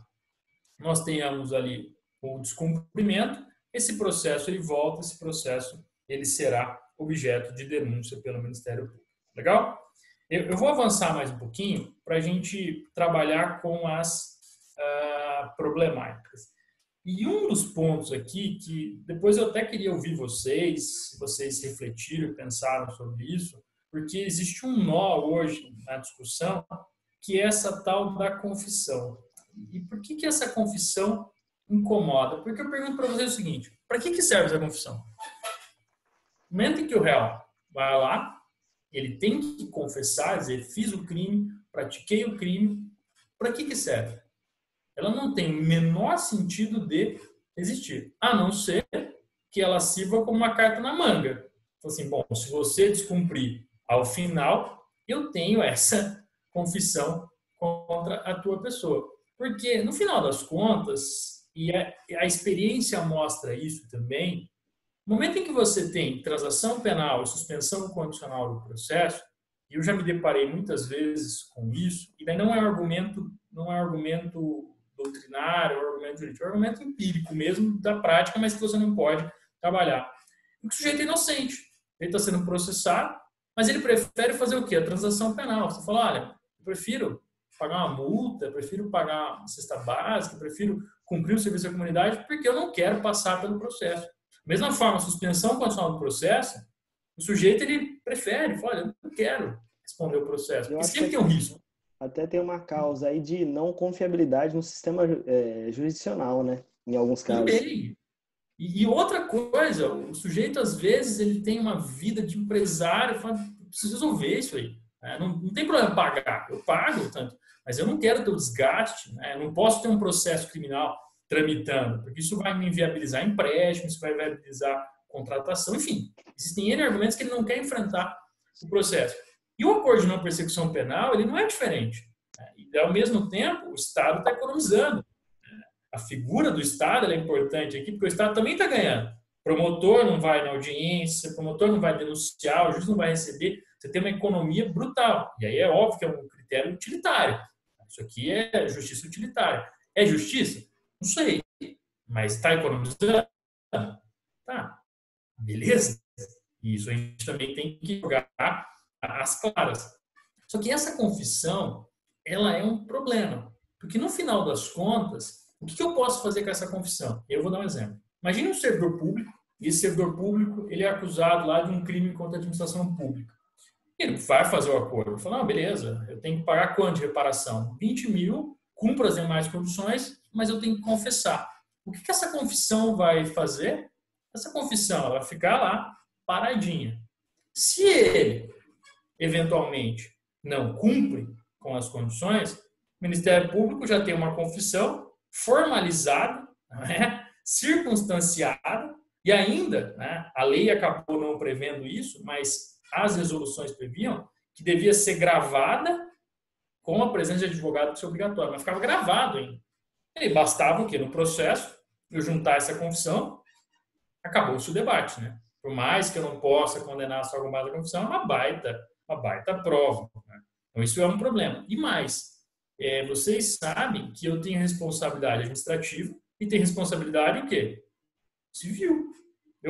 nós tenhamos ali o descumprimento, esse processo ele volta, esse processo ele será objeto de denúncia pelo Ministério Público. Legal? Eu vou avançar mais um pouquinho para a gente trabalhar com as problemáticas. E um dos pontos aqui, que depois eu até queria ouvir vocês, se vocês refletiram e pensaram sobre isso, porque existe um nó hoje na discussão, que é essa tal da confissão. E por que essa confissão incomoda? Porque eu pergunto para vocês o seguinte, para que serve essa confissão? No momento em que o réu vai lá, ele tem que confessar, dizer, fiz o crime, pratiquei o crime, para que serve? Ela não tem o menor sentido de existir, a não ser que ela sirva como uma carta na manga. Então, assim, bom, se você descumprir ao final, eu tenho essa confissão contra a tua pessoa. Porque, no final das contas, e a experiência mostra isso também, no momento em que você tem transação penal e suspensão condicional do processo, e eu já me deparei muitas vezes com isso, e daí não é argumento doutrinário, é um argumento jurídico, é um argumento empírico mesmo da prática, mas que você não pode trabalhar. O sujeito é inocente, ele está sendo processado, mas ele prefere fazer o quê? A transação penal. Você fala, olha, eu prefiro pagar uma multa, eu prefiro pagar uma cesta básica, eu prefiro cumprir o serviço à comunidade, porque eu não quero passar pelo processo. Da mesma forma, a suspensão condicional do processo, o sujeito ele prefere, fala, eu não quero responder o processo, porque sempre tem um risco. Até tem uma causa aí de não confiabilidade no sistema jurisdicional, né? Em alguns casos. Também. E outra coisa, o sujeito, às vezes, ele tem uma vida de empresário, fala, preciso resolver isso aí. Né? Não tem problema pagar, eu pago tanto, mas eu não quero ter o desgaste, né? Eu não posso ter um processo criminal tramitando, porque isso vai me inviabilizar empréstimo, isso vai inviabilizar contratação, enfim. Existem N argumentos que ele não quer enfrentar o processo. E o acordo de não persecução penal, ele não é diferente. Né? E, ao mesmo tempo, o Estado está economizando. a figura do Estado é importante aqui, porque o Estado também está ganhando. O promotor não vai na audiência, o promotor não vai denunciar, o juiz não vai receber. Você tem uma economia brutal. E aí é óbvio que é um critério utilitário. Isso aqui é justiça utilitária. É justiça? Não sei. Mas está economizando? Tá. Beleza? Isso a gente também tem que jogar às claras. Só que essa confissão, ela é um problema. Porque no final das contas, o que eu posso fazer com essa confissão? Eu vou dar um exemplo. Imagine um servidor público, e esse servidor público ele é acusado lá de um crime contra a administração pública. Ele vai fazer o acordo. Ele fala, beleza, eu tenho que pagar quanto de reparação? 20 mil, cumpro as demais condições, mas eu tenho que confessar. O que essa confissão vai fazer? Essa confissão ela vai ficar lá, paradinha. Se ele, eventualmente, não cumpre com as condições, o Ministério Público já tem uma confissão formalizada, né, circunstanciada, e ainda, né, a lei acabou não prevendo isso, mas as resoluções previam que devia ser gravada com a presença de advogado, que isso é obrigatório, mas ficava gravado ainda. E bastava o quê? No processo, eu juntar essa confissão, acabou-se o debate, né? Por mais que eu não possa condenar só com base na confissão, é uma baita prova, né? Então, isso é um problema. E mais, vocês sabem que eu tenho responsabilidade administrativa e tenho responsabilidade o quê? Civil.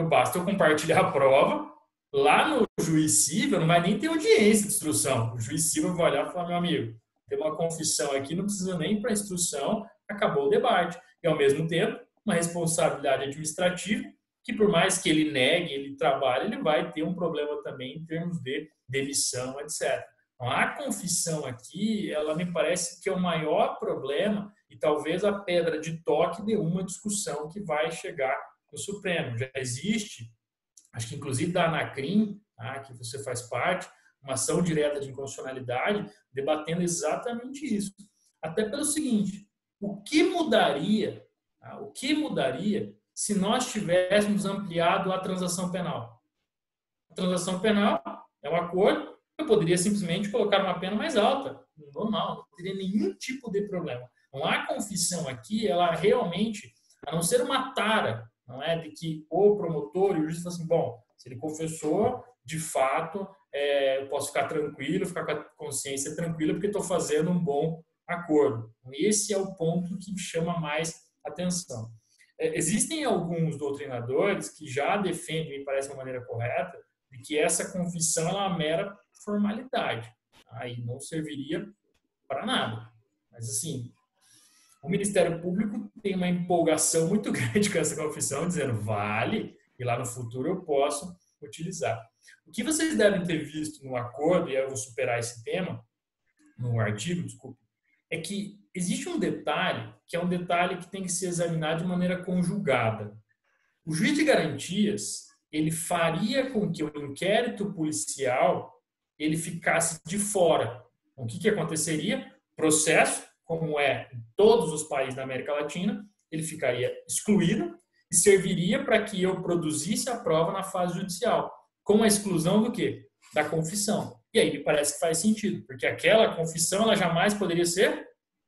Basta eu compartilhar a prova, lá no juiz civil não vai nem ter audiência de instrução. O juiz civil vai olhar e falar, meu amigo, tem uma confissão aqui, não precisa nem para instrução, acabou o debate. E, ao mesmo tempo, uma responsabilidade administrativa, que por mais que ele negue, ele trabalhe, ele vai ter um problema também em termos de demissão, etc. Então, a confissão aqui, ela me parece que é o maior problema e talvez a pedra de toque de uma discussão que vai chegar no Supremo. Já existe, acho que inclusive da Anacrim, tá, que você faz parte, uma ação direta de inconstitucionalidade, debatendo exatamente isso. Até pelo seguinte, o que mudaria se nós tivéssemos ampliado a transação penal? A transação penal é um acordo, eu poderia simplesmente colocar uma pena mais alta, normal, não teria nenhum tipo de problema. Então, a confissão aqui, ela realmente, a não ser uma tara, não é de que o promotor e o juiz falam assim, bom, se ele confessou, de fato, eu posso ficar tranquilo, ficar com a consciência tranquila, porque estou fazendo um bom acordo. Esse é o ponto que chama mais atenção. Existem alguns doutrinadores que já defendem, me parece de uma maneira correta, de que essa confissão é uma mera formalidade. Aí não serviria para nada. Mas, assim, o Ministério Público tem uma empolgação muito grande com essa confissão, dizendo vale, e lá no futuro eu posso utilizar. O que vocês devem ter visto no acordo, e eu vou superar esse tema, no artigo, desculpe, é que existe um detalhe, que é um detalhe que tem que ser examinado de maneira conjugada. O juiz de garantias, ele faria com que o inquérito policial ele ficasse de fora. Então, o que aconteceria? Processo, como é em todos os países da América Latina, ele ficaria excluído e serviria para que eu produzisse a prova na fase judicial, com a exclusão do quê? Da confissão. E aí me parece que faz sentido, porque aquela confissão ela jamais poderia ser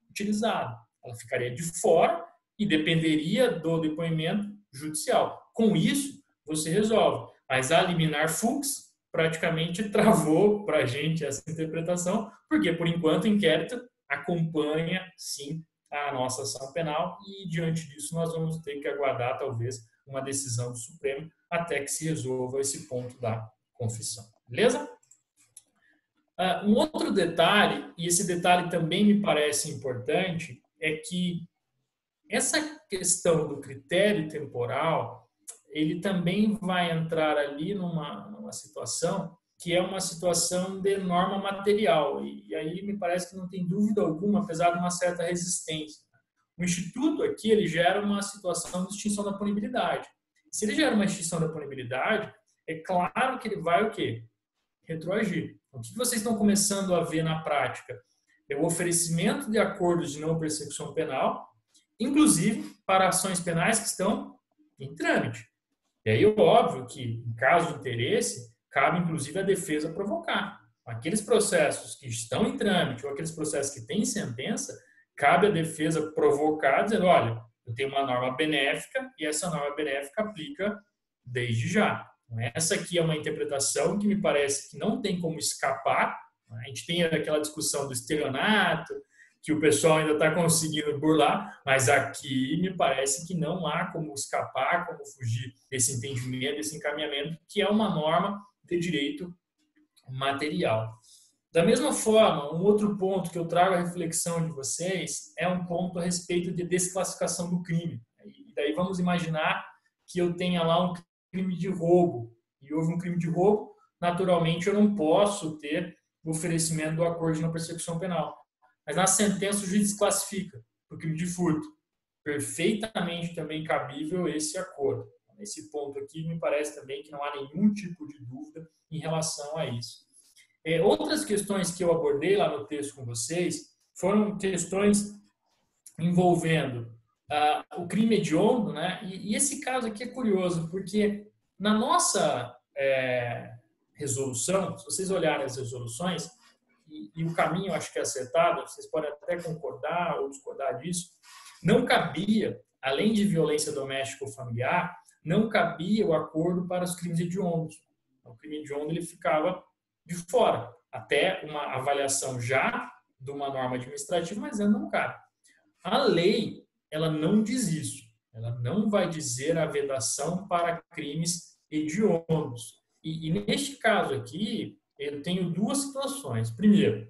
utilizada. Ela ficaria de fora e dependeria do depoimento judicial. Com isso, você resolve. Mas a liminar Fux praticamente travou para a gente essa interpretação, porque, por enquanto, o inquérito acompanha, sim, a nossa ação penal e, diante disso, nós vamos ter que aguardar, talvez, uma decisão do Supremo até que se resolva esse ponto da confissão. Beleza? Um outro detalhe, e esse detalhe também me parece importante, é que essa questão do critério temporal, ele também vai entrar ali numa situação que é uma situação de norma material. E aí me parece que não tem dúvida alguma, apesar de uma certa resistência. O Instituto aqui, ele gera uma situação de extinção da punibilidade. Se ele gera uma extinção da punibilidade, é claro que ele vai o quê? Retroagir. O que vocês estão começando a ver na prática? É o oferecimento de acordos de não persecução penal, inclusive para ações penais que estão em trâmite. E aí, óbvio que, em caso de interesse, cabe inclusive a defesa provocar. Aqueles processos que estão em trâmite ou aqueles processos que têm sentença, cabe a defesa provocar, dizendo, olha, Eu tenho uma norma benéfica e essa norma benéfica aplica desde já. Essa aqui é uma interpretação que me parece que não tem como escapar. A gente tem aquela discussão do estelionato, que o pessoal ainda está conseguindo burlar, mas aqui me parece que não há como escapar, como fugir desse entendimento, desse encaminhamento, que é uma norma de direito material. Da mesma forma, um outro ponto que eu trago à reflexão de vocês é um ponto a respeito de desclassificação do crime. E daí vamos imaginar que eu tenha lá um crime de roubo, e houve um crime de roubo, naturalmente eu não posso ter o oferecimento do acordo de não persecução penal. Mas na sentença o juiz desclassifica por crime de furto. Perfeitamente também cabível esse acordo. Nesse ponto aqui, me parece também que não há nenhum tipo de dúvida em relação a isso. Outras questões que eu abordei lá no texto com vocês foram questões envolvendo o crime hediondo, né? E esse caso aqui é curioso, porque na nossa resolução, se vocês olharem as resoluções, e o caminho acho que é acertado, vocês podem até concordar ou discordar disso, não cabia, além de violência doméstica ou familiar, não cabia o acordo para os crimes hediondos. O crime hediondo ele ficava de fora, até uma avaliação já de uma norma administrativa, mas ainda não cabe. A lei, ela não diz isso. Ela não vai dizer a vedação para crimes hediondos. E neste caso aqui, eu tenho duas situações. Primeiro,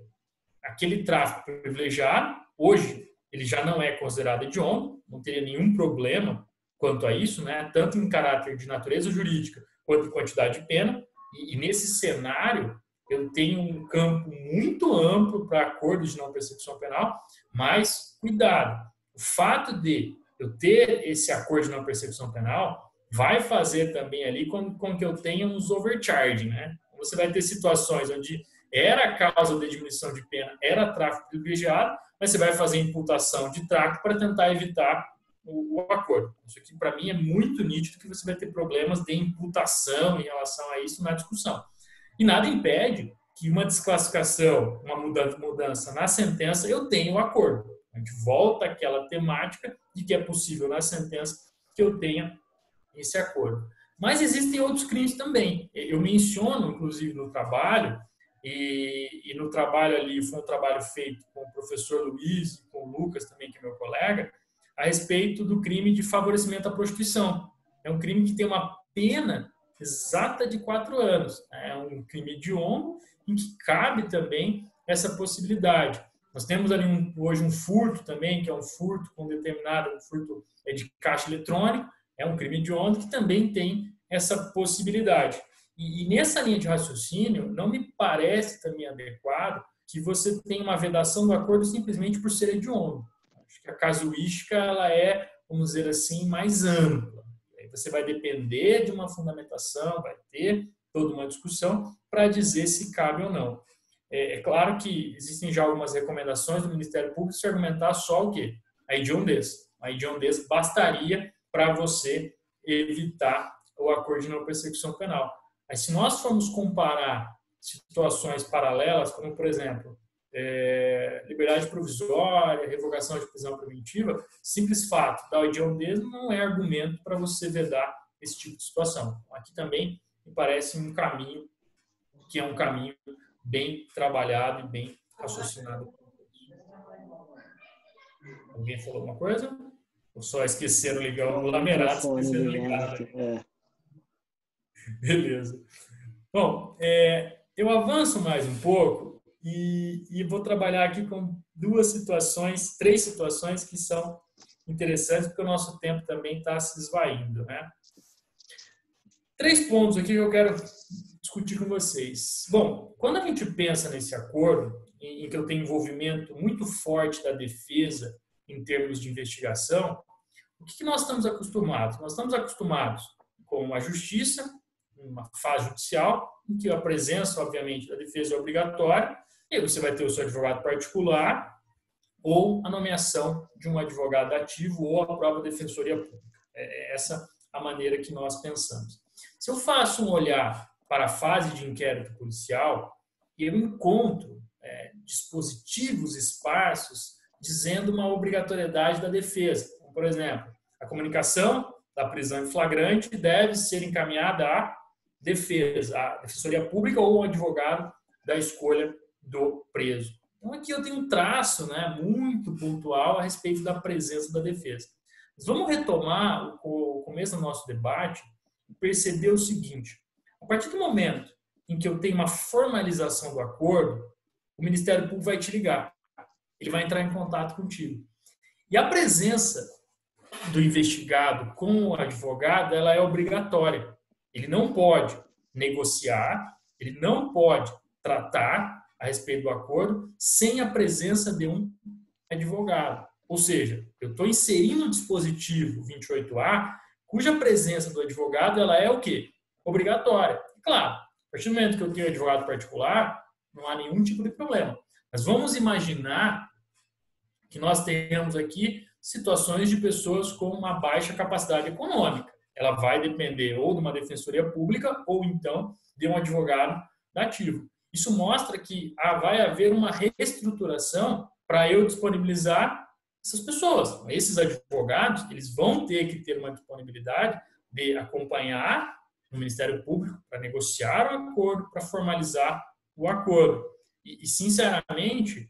aquele tráfico privilegiado, hoje, ele já não é considerado hediondo, não teria nenhum problema quanto a isso, né? Tanto em caráter de natureza jurídica quanto em quantidade de pena. E nesse cenário, eu tenho um campo muito amplo para acordos de não persecução penal, mas cuidado, o fato de eu ter esse acordo de não persecução penal vai fazer também ali com que eu tenha uns overcharging, né? Você vai ter situações onde era a causa da diminuição de pena, era tráfico privilegiado, mas você vai fazer imputação de tráfico para tentar evitar o acordo. Isso aqui, para mim, é muito nítido que você vai ter problemas de imputação em relação a isso na discussão. E nada impede que uma desclassificação, uma mudança na sentença, eu tenha o acordo. A gente volta àquela temática de que é possível na sentença que eu tenha esse acordo. Mas existem outros crimes também. Eu menciono, inclusive, no trabalho, e no trabalho ali, foi um trabalho feito com o professor Luiz e com o Lucas também, que é meu colega, a respeito do crime de favorecimento à prostituição. É um crime que tem uma pena exata de 4 anos. É um crime hediondo em que cabe também essa possibilidade. Nós temos ali hoje um furto também, que é um furto com determinado, um furto de caixa eletrônico, é um crime hediondo que também tem essa possibilidade. E nessa linha de raciocínio, não me parece também adequado que você tenha uma vedação do acordo simplesmente por ser hediondo. Acho que a casuística ela é, vamos dizer assim, mais ampla. Aí você vai depender de uma fundamentação, vai ter toda uma discussão para dizer se cabe ou não. É claro que existem já algumas recomendações do Ministério Público se argumentar só o quê? A hediondez. A hediondez bastaria para você evitar o acordo de não persecução penal. Mas se nós formos comparar situações paralelas, como, por exemplo, liberdade provisória, revogação de prisão preventiva, simples fato da hediondez não é argumento para você vedar esse tipo de situação. Aqui também me parece um caminho que é um caminho bem trabalhado e bem raciocinado. Alguém falou alguma coisa? Ou só esqueceram ligar o lamerado? Esqueceram ligar. Beleza. Bom, eu avanço mais um pouco e vou trabalhar aqui com três situações que são interessantes, porque o nosso tempo também está se esvaindo, né? 3 pontos aqui que eu quero discutir com vocês. Bom, quando a gente pensa nesse acordo, em que eu tenho envolvimento muito forte da defesa em termos de investigação, o que nós estamos acostumados? Nós estamos acostumados com a justiça, uma fase judicial, em que a presença, obviamente, da defesa é obrigatória, e aí você vai ter o seu advogado particular ou a nomeação de um advogado ativo ou a própria defensoria pública. É essa a maneira que nós pensamos. Se eu faço um olhar para a fase de inquérito policial, eu encontro dispositivos esparsos dizendo uma obrigatoriedade da defesa. Como, por exemplo, a comunicação da prisão em flagrante deve ser encaminhada à defesa, à defensoria pública ou ao advogado da escolha do preso. Então, aqui eu tenho um traço, né, muito pontual a respeito da presença da defesa. Mas vamos retomar o começo do nosso debate e perceber o seguinte: a partir do momento em que eu tenho uma formalização do acordo, o Ministério Público vai te ligar, ele vai entrar em contato contigo. E a presença do investigado com o advogado, ela é obrigatória. Ele não pode negociar, ele não pode tratar a respeito do acordo sem a presença de um advogado. Ou seja, eu estou inserindo um dispositivo 28A, cuja presença do advogado ela é o quê? Obrigatória. E, claro, a partir do momento que eu tenho advogado particular, não há nenhum tipo de problema. Mas vamos imaginar que nós tenhamos aqui situações de pessoas com uma baixa capacidade econômica. Ela vai depender ou de uma defensoria pública ou então de um advogado nativo. Isso mostra que vai haver uma reestruturação para eu disponibilizar essas pessoas. Esses advogados, eles vão ter que ter uma disponibilidade de acompanhar o Ministério Público para negociar o acordo, para formalizar o acordo. E sinceramente,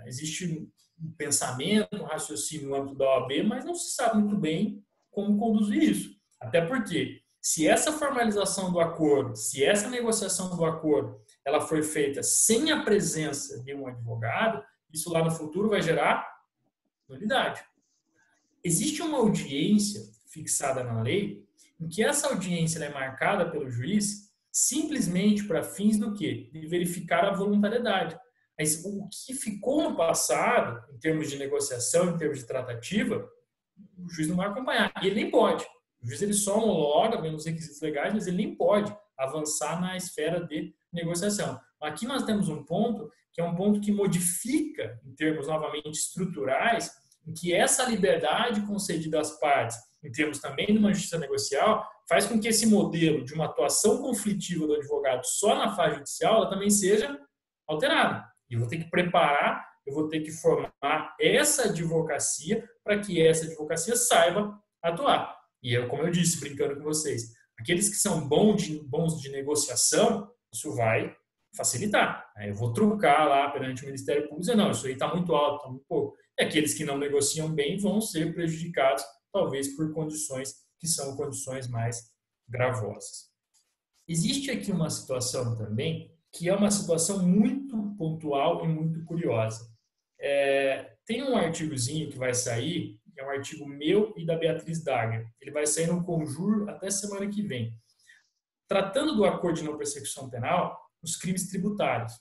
existe um pensamento, um raciocínio no âmbito da OAB, mas não se sabe muito bem como conduzir isso. Até porque, se essa formalização do acordo, se essa negociação do acordo, ela foi feita sem a presença de um advogado, isso lá no futuro vai gerar nulidade. Existe uma audiência fixada na lei, em que essa audiência é marcada pelo juiz simplesmente para fins do quê? De verificar a voluntariedade. Mas o que ficou no passado, em termos de negociação, em termos de tratativa, o juiz não vai acompanhar. E ele nem pode. O juiz ele só homologa pelos requisitos legais, mas ele nem pode avançar na esfera de negociação. Aqui nós temos um ponto que é um ponto que modifica, em termos novamente estruturais, em que essa liberdade concedida às partes, em termos também de uma justiça negocial, faz com que esse modelo de uma atuação conflitiva do advogado só na fase judicial, ela também seja alterada. E eu vou ter que preparar, eu vou ter que formar essa advocacia para que essa advocacia saiba atuar. E eu, como eu disse, brincando com vocês, aqueles que são bons de negociação, isso vai facilitar. Eu vou trucar lá perante o Ministério Público e dizer, não, isso aí está muito alto, está muito pouco. E aqueles que não negociam bem vão ser prejudicados, talvez por condições que são condições mais gravosas. Existe aqui uma situação também, que é uma situação muito pontual e muito curiosa. Tem um artigozinho que vai sair, que é um artigo meu e da Beatriz Dager. Ele vai sair no Conjur até semana que vem. Tratando do acordo de não persecução penal, os crimes tributários.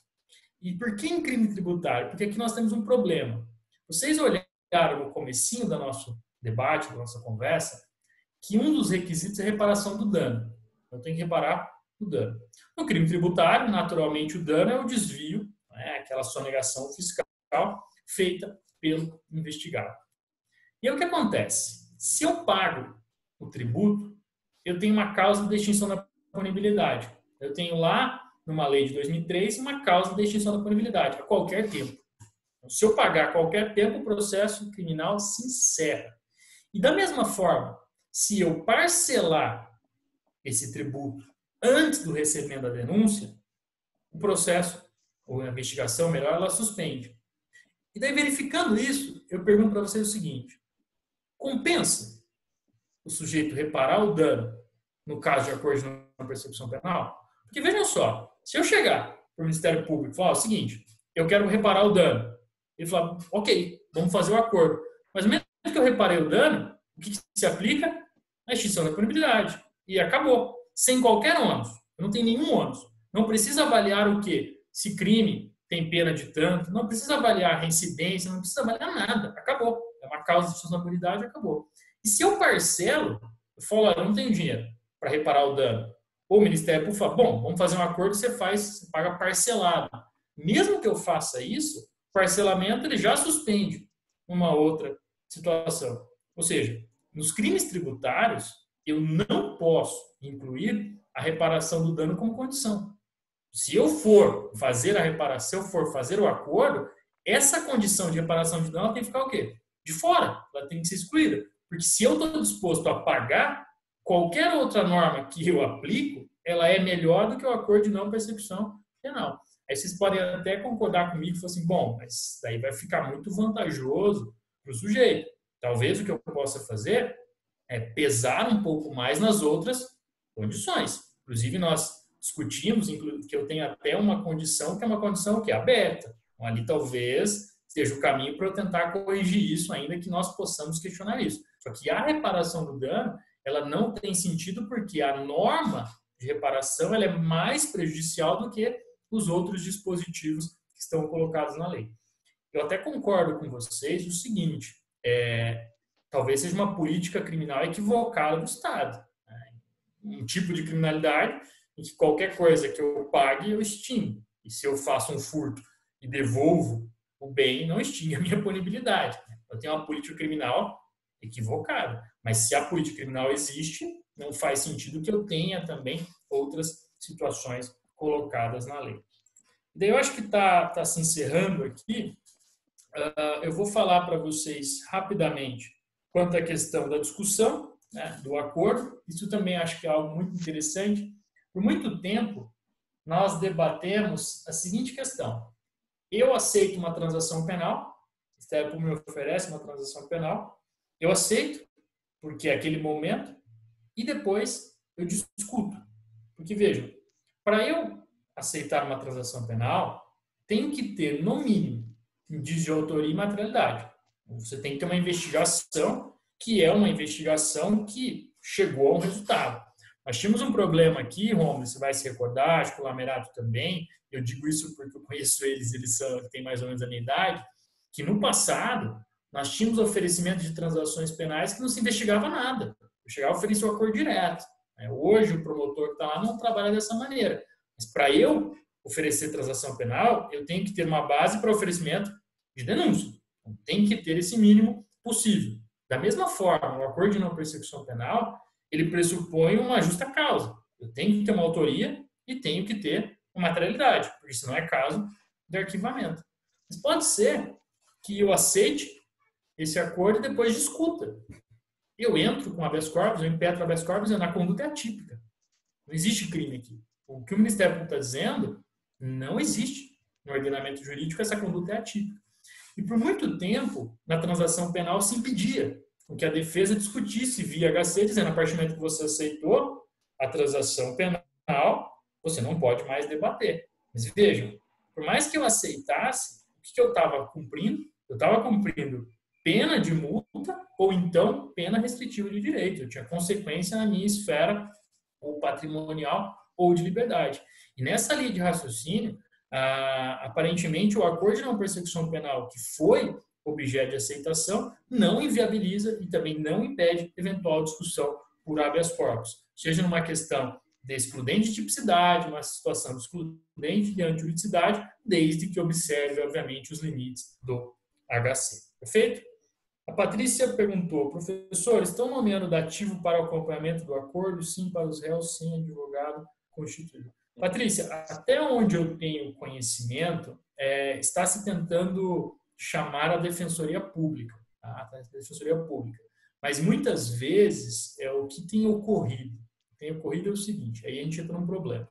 E por que em crime tributário? Porque aqui nós temos um problema. Vocês olharam no comecinho do nosso debate, da nossa conversa, que um dos requisitos é a reparação do dano. Eu tenho que reparar o dano. No crime tributário, naturalmente, o dano é o desvio, aquela sonegação fiscal feita pelo investigado. E aí o que acontece? Se eu pago o tributo, eu tenho uma causa de extinção da punibilidade. Eu tenho lá, numa lei de 2003, uma causa de extinção da punibilidade, a qualquer tempo. Então, se eu pagar a qualquer tempo, o processo criminal se encerra. E da mesma forma, se eu parcelar esse tributo antes do recebimento da denúncia, o processo, ou a investigação, melhor, ela suspende. E daí, verificando isso, eu pergunto para vocês o seguinte: compensa o sujeito reparar o dano no caso de acordo de não persecução penal? Porque vejam só, se eu chegar para o Ministério Público e falar o seguinte, eu quero reparar o dano, ele fala, ok, vamos fazer o acordo. Mas mesmo que eu reparei o dano, o que se aplica? A extinção da punibilidade. E acabou. Sem qualquer ônus. Eu não tenho nenhum ônus. Não precisa avaliar o quê? Se crime tem pena de tanto, não precisa avaliar reincidência, não precisa avaliar nada. Acabou. É uma causa de extinção da punibilidade, acabou. E se eu parcelo, eu falo, eu não tenho dinheiro para reparar o dano. Ou o Ministério Público fala, bom, vamos fazer um acordo, você paga parcelado. Mesmo que eu faça isso, o parcelamento ele já suspende uma outra situação. Ou seja, nos crimes tributários, eu não posso incluir a reparação do dano como condição. Se eu for fazer a reparação, se eu for fazer o acordo, essa condição de reparação de dano tem que ficar o quê? de fora, ela tem que ser excluída. Porque se eu estou disposto a pagar, qualquer outra norma que eu aplico, ela é melhor do que o acordo de não persecução penal. Aí vocês podem até concordar comigo e falar assim, bom, mas daí vai ficar muito vantajoso para o sujeito. Talvez o que eu possa fazer é pesar um pouco mais nas outras condições. Inclusive, nós discutimos que eu tenho até uma condição que é uma condição que é aberta. Então, ali talvez seja o caminho para eu tentar corrigir isso, ainda que nós possamos questionar isso. Só que a reparação do dano, ela não tem sentido porque a norma de reparação ela é mais prejudicial do que os outros dispositivos que estão colocados na lei. Eu até concordo com vocês o seguinte, talvez seja uma política criminal equivocada do Estado. Né? Um tipo de criminalidade em que qualquer coisa que eu pague, eu extingo. E se eu faço um furto e devolvo o bem, não extingue a minha punibilidade. Eu tenho uma política criminal equivocada. Mas se a política criminal existe, não faz sentido que eu tenha também outras situações colocadas na lei. Daí eu acho que está se encerrando aqui. Eu vou falar para vocês rapidamente quanto à questão da discussão, né, do acordo. Isso também acho que é algo muito interessante. Por muito tempo, nós debatemos a seguinte questão. Eu aceito uma transação penal, o Ministério Público me oferece uma transação penal, eu aceito, porque é aquele momento, e depois eu discuto. Porque, vejam, para eu aceitar uma transação penal, tem que ter, no mínimo, indício de autoria e materialidade. Você tem que ter uma investigação, que é uma investigação que chegou a um resultado. Nós tínhamos um problema aqui, Romulo, você vai se recordar, acho que o Lamerato também, eu digo isso porque eu conheço eles têm mais ou menos a minha idade, que no passado nós tínhamos oferecimento de transações penais que não se investigava nada. Eu chegava a oferecer o acordo direto. Hoje o promotor que está lá não trabalha dessa maneira. Mas para eu oferecer transação penal, eu tenho que ter uma base para oferecimento de denúncia. Então, tem que ter esse mínimo possível. Da mesma forma, o acordo de não persecução penal, ele pressupõe uma justa causa. Eu tenho que ter uma autoria e tenho que ter uma materialidade, porque senão é caso de arquivamento. Mas pode ser que eu aceite esse acordo e depois discuta. Eu entro com habeas corpus, eu impetro habeas corpus e a conduta é atípica. Não existe crime aqui. O que o Ministério Público está dizendo, não existe no ordenamento jurídico, essa conduta é atípica. E por muito tempo, na transação penal, se impedia que a defesa discutisse via HC, dizendo, a partir do momento que você aceitou a transação penal, você não pode mais debater. Mas vejam, por mais que eu aceitasse, o que eu estava cumprindo? Eu estava cumprindo pena de multa ou então pena restritiva de direito. Eu tinha consequência na minha esfera ou patrimonial ou de liberdade. E nessa linha de raciocínio, aparentemente o acordo de não persecução penal que foi objeto de aceitação não inviabiliza e também não impede eventual discussão por habeas corpus, seja numa questão de excludente de tipicidade, uma situação de excludente de antijuridicidade, desde que observe, obviamente, os limites do HC. Perfeito? A Patrícia perguntou, professor, estão nomeando dativo para o acompanhamento do acordo? Sim, para os réus, sem advogado constituído. Patrícia, até onde eu tenho conhecimento, está se tentando chamar a Defensoria Pública. Tá? A Defensoria Pública. Mas muitas vezes o que tem ocorrido. Tem ocorrido é o seguinte, aí a gente entra num problema.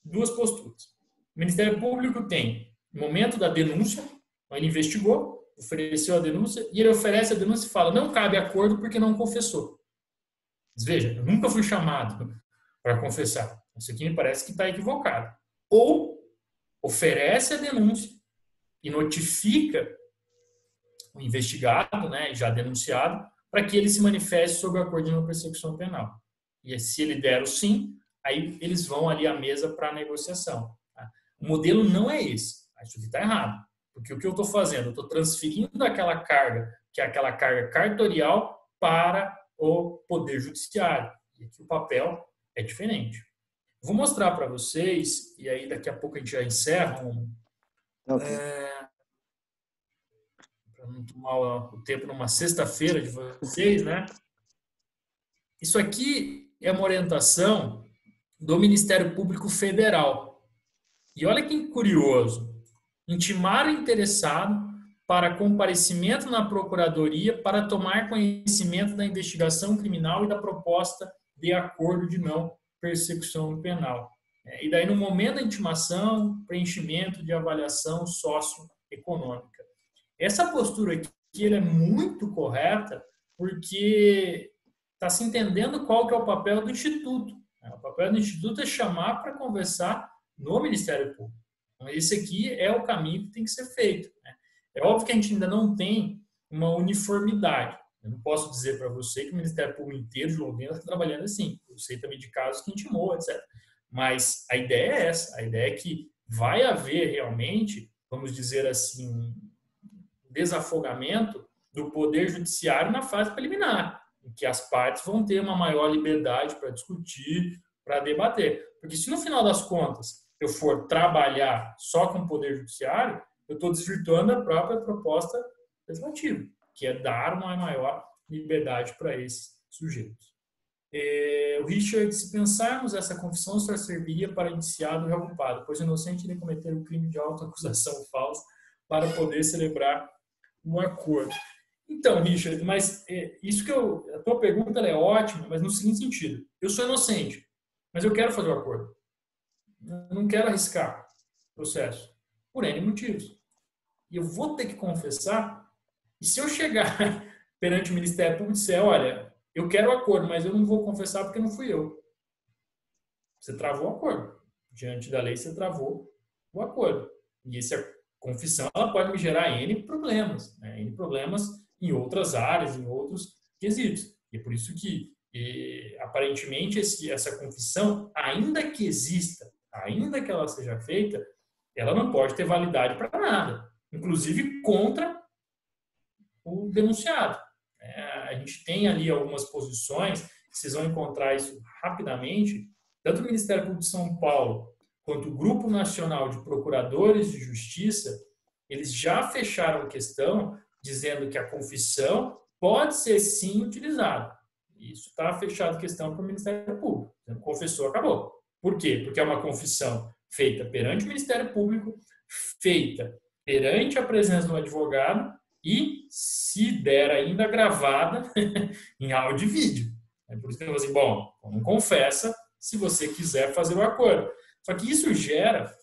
Duas posturas. O Ministério Público tem, no momento da denúncia, ele investigou, ofereceu a denúncia, e ele oferece a denúncia e fala, não cabe acordo porque não confessou. Mas veja, eu nunca fui chamado para confessar. Isso aqui me parece que está equivocado. Ou oferece a denúncia e notifica o investigado, né, já denunciado, para que ele se manifeste sobre o acordo de não persecução penal. E se ele der o sim, aí eles vão ali à mesa para a negociação. Tá? O modelo não é esse. Isso aqui está errado. Porque o que eu estou fazendo? Eu estou transferindo aquela carga, que é aquela carga cartorial, para o Poder Judiciário. E aqui o papel é diferente. Vou mostrar para vocês, e aí daqui a pouco a gente já encerra. Okay. Para não tomar o tempo numa sexta-feira de vocês, né? Isso aqui é uma orientação do Ministério Público Federal. E olha que curioso. Intimar o interessado para comparecimento na procuradoria para tomar conhecimento da investigação criminal e da proposta de acordo de não persecução penal. E daí, no momento da intimação, preenchimento de avaliação socioeconômica. Essa postura aqui ela é muito correta porque está se entendendo qual que é o papel do Instituto. O papel do Instituto é chamar para conversar no Ministério Público. Então, esse aqui é o caminho que tem que ser feito. É óbvio que a gente ainda não tem uma uniformidade. Eu não posso dizer para você que o Ministério Público inteiro de Londrina está trabalhando assim. Eu sei também de casos que intimou, etc. Mas a ideia é essa. A ideia é que vai haver realmente, vamos dizer assim, desafogamento do Poder Judiciário na fase preliminar, em que as partes vão ter uma maior liberdade para discutir, para debater. Porque se no final das contas eu for trabalhar só com o Poder Judiciário, eu estou desvirtuando a própria proposta legislativa, que é dar uma maior liberdade para esses sujeitos. O Richard, se pensarmos essa confissão só serviria para indiciado e réu culpado, pois o inocente de cometer um crime de autoacusação falsa para poder celebrar um acordo. Então, Richard, mas isso que a tua pergunta é ótima, mas no seguinte sentido: eu sou inocente, mas eu quero fazer o acordo. Eu não quero arriscar o processo, por N motivos. E eu vou ter que confessar, e se eu chegar perante o Ministério Público e disser, olha, eu quero o acordo, mas eu não vou confessar porque não fui eu. Você travou o acordo. Diante da lei, você travou o acordo. E essa confissão ela pode me gerar N problemas, né? N problemas em outras áreas, em outros quesitos. E é por isso que, aparentemente, essa confissão, ainda que exista, ainda que ela seja feita, ela não pode ter validade para nada, inclusive contra o denunciado. A gente tem ali algumas posições, vocês vão encontrar isso rapidamente, tanto o Ministério Público de São Paulo quanto o Grupo Nacional de Procuradores de Justiça, eles já fecharam a questão dizendo que a confissão pode ser sim utilizada. Isso está fechado a questão para o Ministério Público. Confessou, acabou. Por quê? Porque é uma confissão feita perante o Ministério Público, feita perante a presença do advogado e, se der ainda, gravada em áudio e vídeo. É por isso que eu falo assim, bom, não confessa se você quiser fazer o acordo. Só que isso gera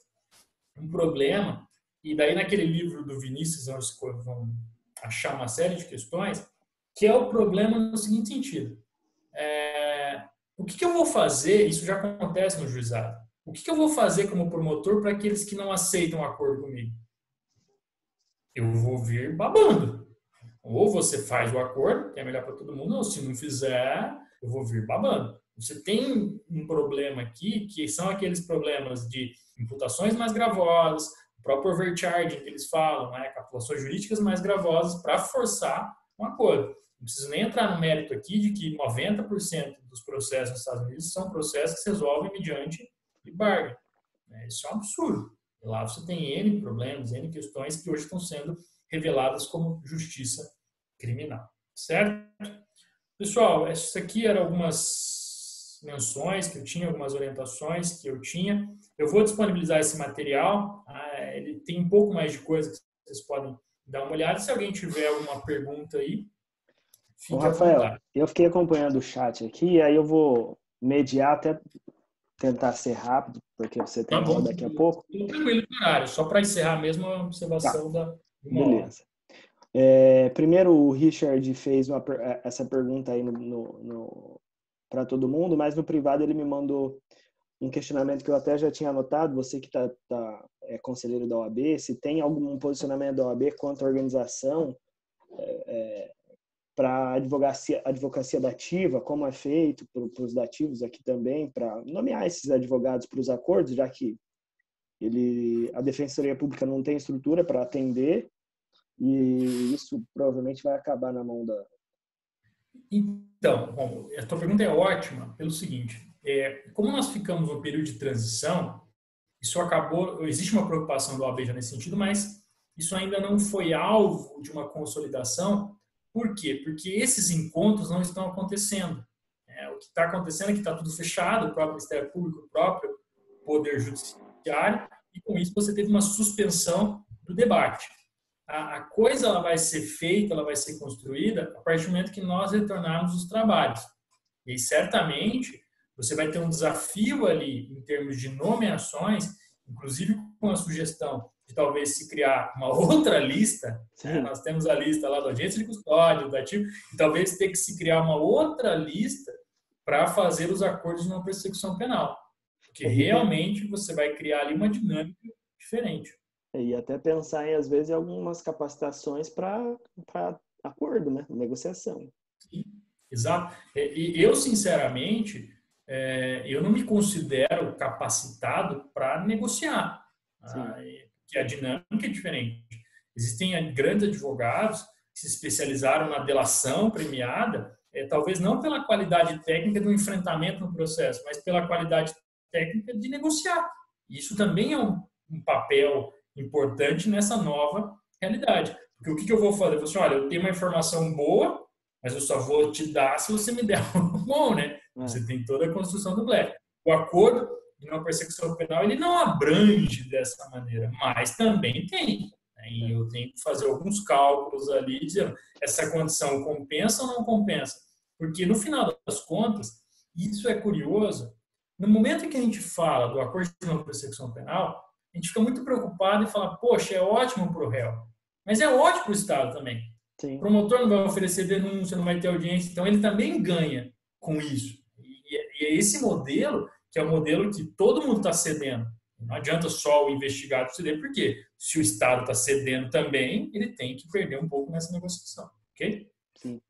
um problema, e daí naquele livro do Vinícius vão achar uma série de questões, que é o problema no seguinte sentido. O que eu vou fazer, isso já acontece no juizado, o que eu vou fazer como promotor para aqueles que não aceitam o acordo comigo? Eu vou vir babando. Ou você faz o acordo, que é melhor para todo mundo, ou se não fizer, eu vou vir babando. Você tem um problema aqui, que são aqueles problemas de imputações mais gravosas, o próprio overcharging que eles falam, né, capitulações jurídicas mais gravosas para forçar um acordo. Não preciso nem entrar no mérito aqui de que 90% dos processos nos Estados Unidos são processos que se resolvem mediante plea bargain. Isso é um absurdo. Lá você tem N problemas, N questões que hoje estão sendo reveladas como justiça criminal. Certo? Pessoal, isso aqui eram algumas menções que eu tinha, algumas orientações que eu tinha. Eu vou disponibilizar esse material. Ele tem um pouco mais de coisa que vocês podem dar uma olhada. Se alguém tiver alguma pergunta aí, fique à Rafael, vontade. Eu fiquei acompanhando o chat aqui, aí eu vou mediar até tentar ser rápido, porque você tem aula daqui a pouco. Estou tranquilo no horário, só para encerrar mesmo a observação da beleza. Primeiro, o Richard fez essa pergunta aí para todo mundo, mas no privado ele me mandou um questionamento que eu até já tinha anotado. Você que é conselheiro da OAB, se tem algum posicionamento da OAB quanto à organização para advocacia dativa, como é feito para os dativos aqui também, para nomear esses advogados para os acordos, já que a Defensoria Pública não tem estrutura para atender, e isso provavelmente vai acabar na mão da... Então, bom, a tua pergunta é ótima pelo seguinte, como nós ficamos no período de transição, isso acabou, existe uma preocupação do OAB já nesse sentido, mas isso ainda não foi alvo de uma consolidação. Por quê? Porque esses encontros não estão acontecendo. O que está acontecendo é que está tudo fechado, o próprio Ministério Público, o próprio Poder Judiciário, e com isso você teve uma suspensão do debate. a coisa ela vai ser feita, ela vai ser construída a partir do momento que nós retornarmos os trabalhos. E certamente você vai ter um desafio ali em termos de nomeações, inclusive com a sugestão de talvez se criar uma outra lista, né? Nós temos a lista lá da agência de custódia, do ativo, e talvez ter que se criar uma outra lista para fazer os acordos de não persecução penal. Porque realmente você vai criar ali uma dinâmica diferente. E até pensar em, às vezes, algumas capacitações para acordo, né? Negociação. Sim, exato. E eu, sinceramente, eu não me considero capacitado para negociar. Que a dinâmica é diferente. Existem grandes advogados que se especializaram na delação premiada, talvez não pela qualidade técnica do enfrentamento no processo, mas pela qualidade técnica de negociar. Isso também é um papel importante nessa nova realidade. Porque o que eu vou fazer? Eu vou assim, olha, eu tenho uma informação boa, mas eu só vou te dar se você me der um bom, né? Você tem toda a construção do blefe. O acordo de não persecução penal, ele não abrange dessa maneira, mas também tem. Né? E eu tenho que fazer alguns cálculos ali, dizendo, essa condição compensa ou não compensa? Porque, no final das contas, isso é curioso, no momento em que a gente fala do acordo de não persecução penal, a gente fica muito preocupado e fala, poxa, é ótimo para o réu, mas é ótimo para o Estado também. Sim. O promotor não vai oferecer denúncia, não vai ter audiência, então ele também ganha com isso. E é esse modelo que é o modelo que todo mundo está cedendo. Não adianta só o investigado ceder, porque se o Estado está cedendo também, ele tem que perder um pouco nessa negociação. Ok? Sim.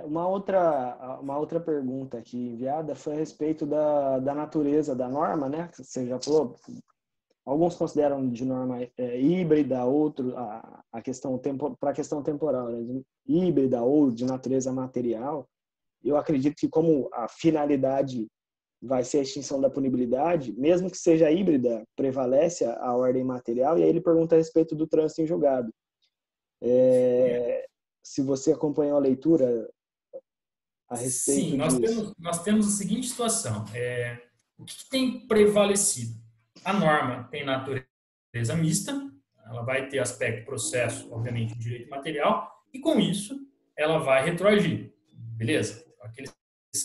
Uma outra pergunta aqui enviada foi a respeito da natureza da norma, né? Você já falou, alguns consideram de norma híbrida, outros a questão para a questão temporal, né? Híbrida ou de natureza material. Eu acredito que como a finalidade vai ser a extinção da punibilidade, mesmo que seja híbrida, prevalece a ordem material. E aí ele pergunta a respeito do trânsito em julgado. Se você acompanhou a leitura a respeito disso. Sim, nós temos a seguinte situação. O que tem prevalecido? A norma tem natureza mista, ela vai ter aspecto processo, obviamente, de direito material, e com isso ela vai retroagir. Beleza? Aqueles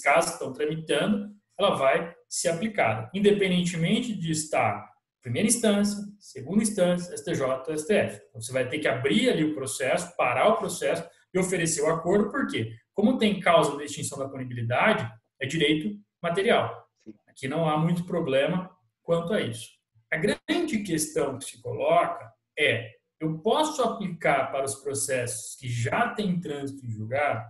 casos que estão tramitando, ela vai ser aplicada, independentemente de estar primeira instância, segunda instância, STJ ou STF. Então, você vai ter que abrir ali o processo, parar o processo e oferecer o acordo, porque, como tem causa de extinção da punibilidade, é direito material. Aqui não há muito problema quanto a isso. A grande questão que se coloca é, eu posso aplicar para os processos que já têm trânsito em julgado?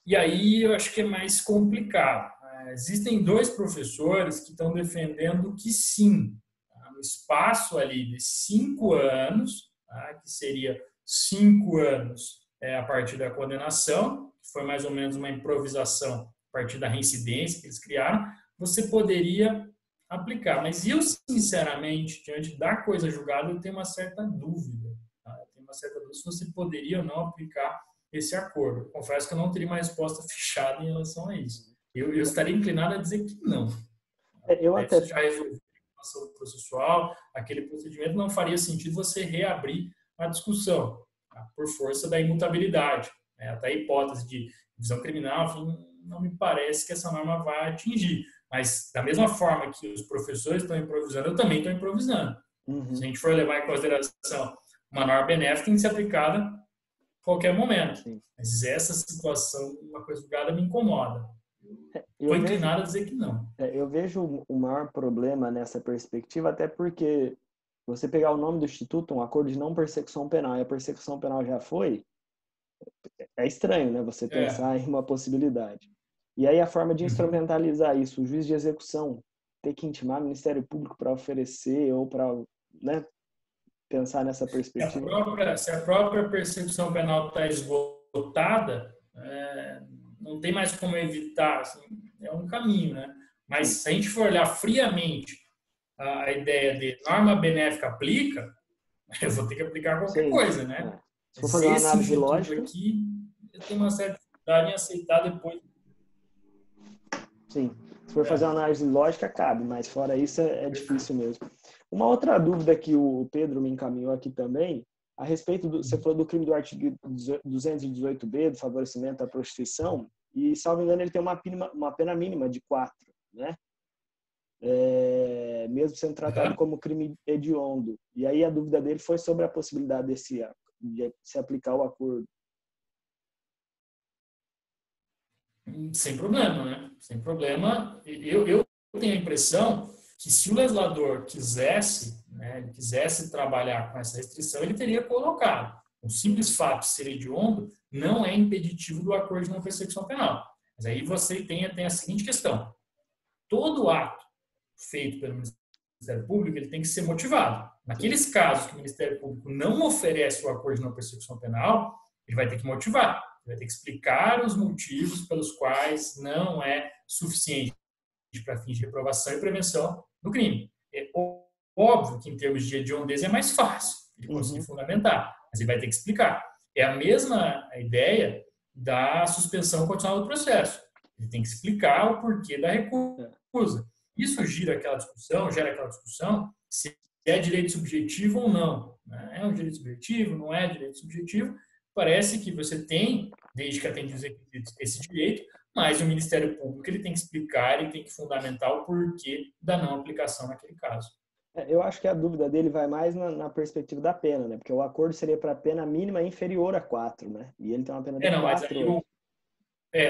E aí eu acho que é mais complicado. Existem dois professores que estão defendendo que sim, no espaço ali de 5 anos, que seria 5 anos a partir da condenação, que foi mais ou menos uma improvisação a partir da reincidência que eles criaram, você poderia aplicar. Mas eu, sinceramente, diante da coisa julgada, eu tenho uma certa dúvida. Eu tenho uma certa dúvida se você poderia ou não aplicar esse acordo. Confesso que eu não teria uma resposta fechada em relação a isso. Eu estaria inclinado a dizer que não. Eu até já resolveu a ação processual, aquele procedimento, não faria sentido você reabrir a discussão, por força da imutabilidade. Até a hipótese de visão criminal, enfim, não me parece que essa norma vai atingir. Mas, da mesma forma que os professores estão improvisando, eu também estou improvisando. Se a gente for levar em consideração uma norma benéfica, tem que ser aplicada a qualquer momento. Sim. Mas essa situação, uma coisa julgada, me incomoda. Estou inclinado a dizer que não. Eu vejo o maior problema nessa perspectiva, até porque você pegar o nome do Instituto, um acordo de não persecução penal, e a persecução penal já foi, é estranho, né? Você pensar em uma possibilidade. E aí a forma de instrumentalizar isso, o juiz de execução ter que intimar o Ministério Público para oferecer ou para, né, pensar nessa perspectiva. Se a própria persecução penal está esgotada, não tem mais como evitar, assim, é um caminho, né? Mas se a gente for olhar friamente a ideia de norma benéfica aplica, eu vou ter que aplicar qualquer coisa, né? Se for fazer uma análise lógica... aqui, eu tenho uma certa dificuldade em aceitar depois. Sim, se for fazer uma análise lógica, cabe, mas fora isso é difícil mesmo. Uma outra dúvida que o Pedro me encaminhou aqui também A respeito você falou do crime do artigo 218B, do favorecimento à prostituição, e, salvo engano, ele tem uma pena mínima de 4, né? Mesmo sendo tratado como crime hediondo. E aí a dúvida dele foi sobre a possibilidade de se aplicar o acordo. Sem problema, né? Sem problema. Eu tenho a impressão que se o legislador quisesse, né, ele quisesse trabalhar com essa restrição, ele teria colocado. O simples fato de ser hediondo não é impeditivo do acordo de não persecução penal. Mas aí você tem a seguinte questão. Todo ato feito pelo Ministério Público, ele tem que ser motivado. Naqueles casos que o Ministério Público não oferece o acordo de não persecução penal, ele vai ter que motivar, ele vai ter que explicar os motivos pelos quais não é suficiente para fins de reprovação e prevenção do crime. É óbvio que em termos de hediondez é mais fácil ele conseguir fundamentar, mas ele vai ter que explicar. É a mesma ideia da suspensão condicional do processo. Ele tem que explicar o porquê da recusa. Isso gera aquela discussão se é direito subjetivo ou não. É um direito subjetivo, não é direito subjetivo. Parece que você tem, desde que atende os requisitos, esse direito, mas o Ministério Público ele tem que explicar, ele tem que fundamentar o porquê da não aplicação naquele caso. Eu acho que a dúvida dele vai mais na perspectiva da pena, né? Porque o acordo seria para pena mínima inferior a 4, né? E ele tem uma pena de 4.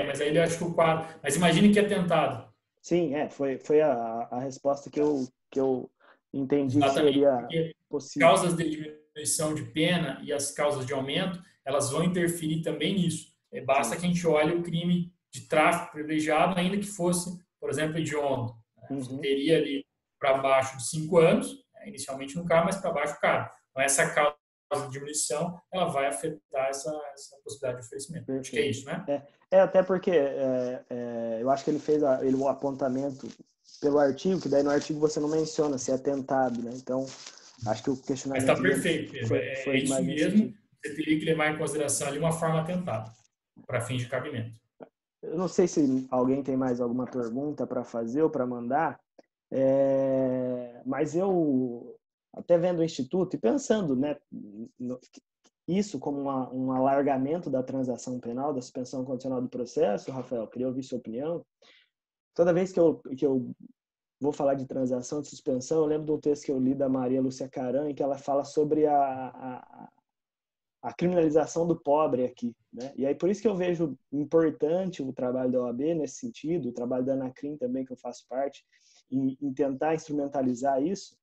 Mas aí eu acho que o 4... Mas imagine que é tentado. Sim, foi a resposta que eu entendi. Exatamente, que seria possível. As causas de diminuição de pena e as causas de aumento, elas vão interferir também nisso. Basta que a gente olhe o crime de tráfico privilegiado, ainda que fosse, por exemplo, hediondo. Você teria ali para baixo de 5 anos, inicialmente não cabe, mas para baixo cabe. Então, essa causa de diminuição, ela vai afetar essa possibilidade de oferecimento. Perfeito. Acho que é isso, né? Até porque eu acho que ele fez o apontamento pelo artigo, que daí no artigo você não menciona se é tentado, né? Então, acho que o questionamento... Mas está perfeito. Foi isso mesmo. Você teria que levar em consideração ali uma forma tentada, para fins de cabimento. Eu não sei se alguém tem mais alguma pergunta para fazer ou para mandar, mas eu, até vendo o Instituto e pensando, né, isso como um alargamento da transação penal, da suspensão condicional do processo, Rafael, queria ouvir sua opinião. Toda vez que eu vou falar de transação, de suspensão, eu lembro de um texto que eu li da Maria Lúcia Caram, em que ela fala sobre a criminalização do pobre aqui, né? E aí por isso que eu vejo importante o trabalho da OAB nesse sentido, o trabalho da Anacrim também, que eu faço parte, em tentar instrumentalizar isso,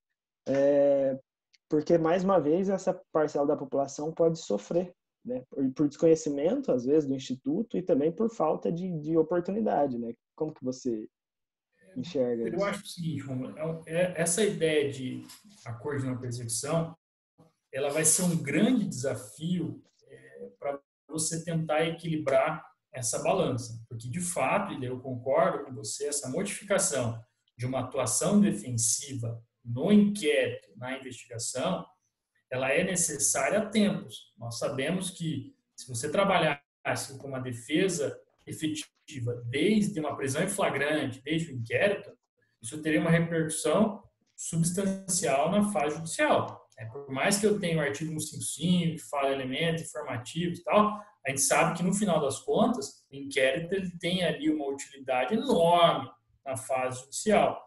porque, mais uma vez, essa parcela da população pode sofrer, né? Por desconhecimento, às vezes, do Instituto e também por falta de oportunidade, né? Como que você enxerga isso? Eu acho o seguinte, Romulo, essa ideia de acordo de não persecução, ela vai ser um grande desafio para você tentar equilibrar essa balança. Porque, de fato, e eu concordo com você, essa modificação de uma atuação defensiva no inquérito, na investigação, ela é necessária a tempos. Nós sabemos que, se você trabalhasse com uma defesa efetiva desde uma prisão em flagrante, desde o inquérito, isso teria uma repercussão substancial na fase judicial. Por mais que eu tenha o artigo 155, que fala elementos informativos e tal, a gente sabe que, no final das contas, o inquérito ele tem ali uma utilidade enorme na fase judicial.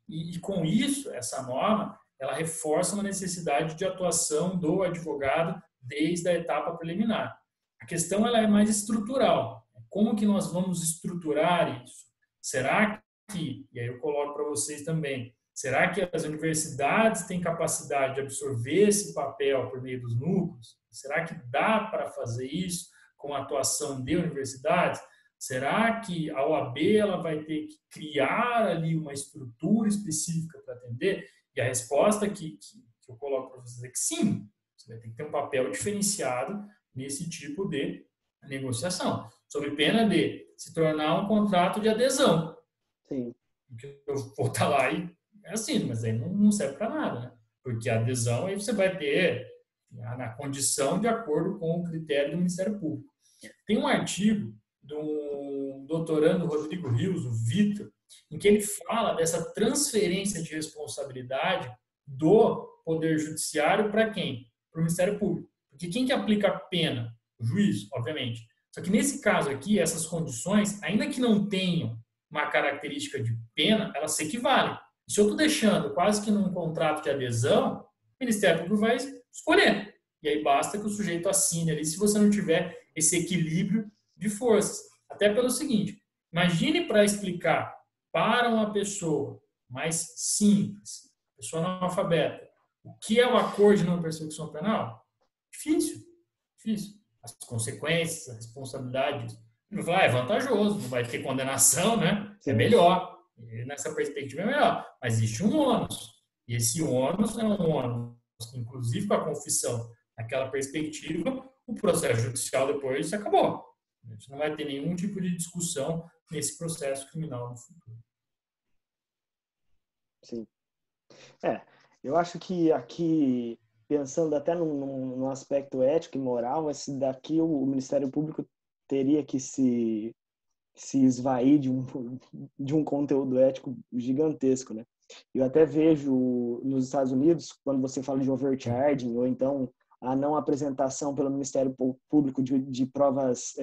E com isso, essa norma, ela reforça uma necessidade de atuação do advogado desde a etapa preliminar. A questão ela é mais estrutural. Como que nós vamos estruturar isso? Será que, e aí eu coloco para vocês também, será que as universidades têm capacidade de absorver esse papel por meio dos núcleos? Será que dá para fazer isso com a atuação de universidades? Será que a OAB ela vai ter que criar ali uma estrutura específica para atender? E a resposta que eu coloco para vocês é que sim. Você vai ter que ter um papel diferenciado nesse tipo de negociação, sob pena de se tornar um contrato de adesão. Sim. Eu vou estar lá e é assim, mas aí não serve para nada, né? Porque a adesão aí você vai ter na condição de acordo com o critério do Ministério Público. Tem um artigo do doutorando Rodrigo Rios, o Vitor, em que ele fala dessa transferência de responsabilidade do Poder Judiciário para quem? Para o Ministério Público. Porque quem que aplica a pena? O juiz, obviamente. Só que nesse caso aqui, essas condições, ainda que não tenham uma característica de pena, elas se equivalem. E se eu estou deixando quase que num contrato de adesão, o Ministério Público vai escolher. E aí basta que o sujeito assine ali, se você não tiver esse equilíbrio de forças. Até pelo seguinte, imagine para explicar para uma pessoa mais simples, pessoa analfabeta, o que é o acordo de não persecução penal? Difícil, difícil. As consequências, a responsabilidade, não vai, é vantajoso, não vai ter condenação, né? É Sim. melhor. E nessa perspectiva é melhor. Mas existe um ônus. E esse ônus é um ônus, inclusive com a confissão. Naquela perspectiva, o processo judicial depois acabou. A gente não vai ter nenhum tipo de discussão nesse processo criminal no futuro. Sim. Eu acho que aqui, pensando até no aspecto ético e moral, esse daqui o Ministério Público teria que se esvair de um conteúdo ético gigantesco, né? Eu até vejo nos Estados Unidos, quando você fala de overcharging, ou então a não apresentação pelo Ministério Público de provas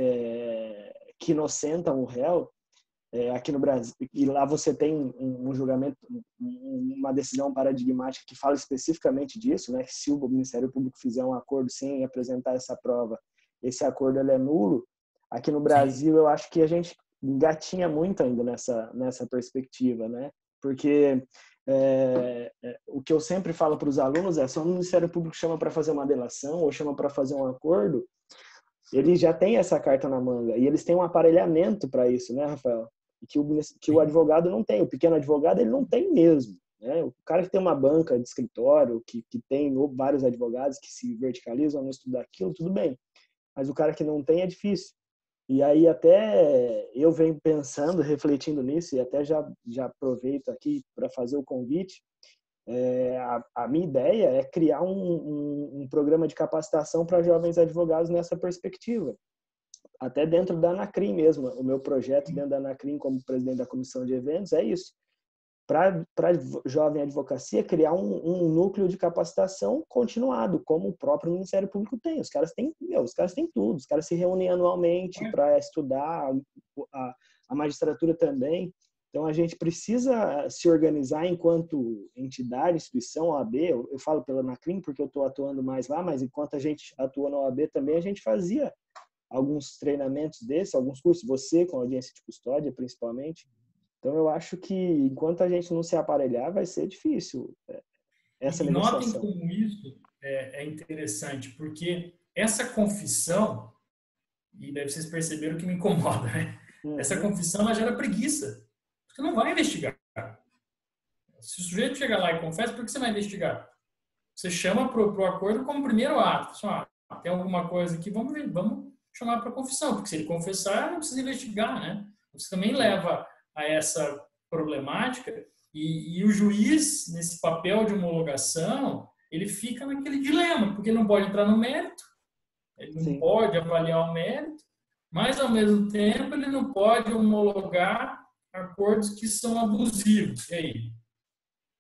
que inocentam o réu, aqui no Brasil, e lá você tem um julgamento, uma decisão paradigmática que fala especificamente disso, né? Que se o Ministério Público fizer um acordo sem apresentar essa prova, esse acordo ele é nulo. Aqui no Brasil, eu acho que a gente engatinha muito ainda nessa perspectiva, né? Porque o que eu sempre falo para os alunos é: só o Ministério Público chama para fazer uma delação ou chama para fazer um acordo, ele já tem essa carta na manga e eles têm um aparelhamento para isso, né, Rafael? Que o advogado não tem, o pequeno advogado ele não tem mesmo, né? O cara que tem uma banca de escritório, que tem vários advogados que se verticalizam no estudo daquilo, tudo bem, mas o cara que não tem é difícil. E aí até eu venho pensando, refletindo nisso, e até já aproveito aqui para fazer o convite. A minha ideia é criar um programa de capacitação para jovens advogados nessa perspectiva. Até dentro da Anacrim mesmo. O meu projeto dentro da Anacrim, como presidente da comissão de eventos, é isso. Para jovem advocacia, criar um núcleo de capacitação continuado, como o próprio Ministério Público tem. Os caras têm tudo. Os caras se reúnem anualmente para estudar, a magistratura também. Então, a gente precisa se organizar enquanto entidade, instituição, OAB. Eu falo pela Anacrim porque eu estou atuando mais lá, mas enquanto a gente atua na OAB também, a gente fazia alguns treinamentos desses, alguns cursos, você com audiência de custódia, principalmente. Então, eu acho que enquanto a gente não se aparelhar, vai ser difícil essa E notem negociação. como isso é interessante, porque essa confissão, e daí vocês perceberam que me incomoda, né? Essa confissão ela gera preguiça. Você não vai investigar. Se o sujeito chegar lá e confessa, por que você vai investigar? Você chama para o acordo como primeiro ato. Só, tem alguma coisa aqui, vamos chamar para confissão, porque se ele confessar, não precisa investigar, né? Você também leva a essa problemática e o juiz, nesse papel de homologação, ele fica naquele dilema, porque ele não pode entrar no mérito, ele não pode avaliar o mérito, mas, ao mesmo tempo, ele não pode homologar acordos que são abusivos. E aí?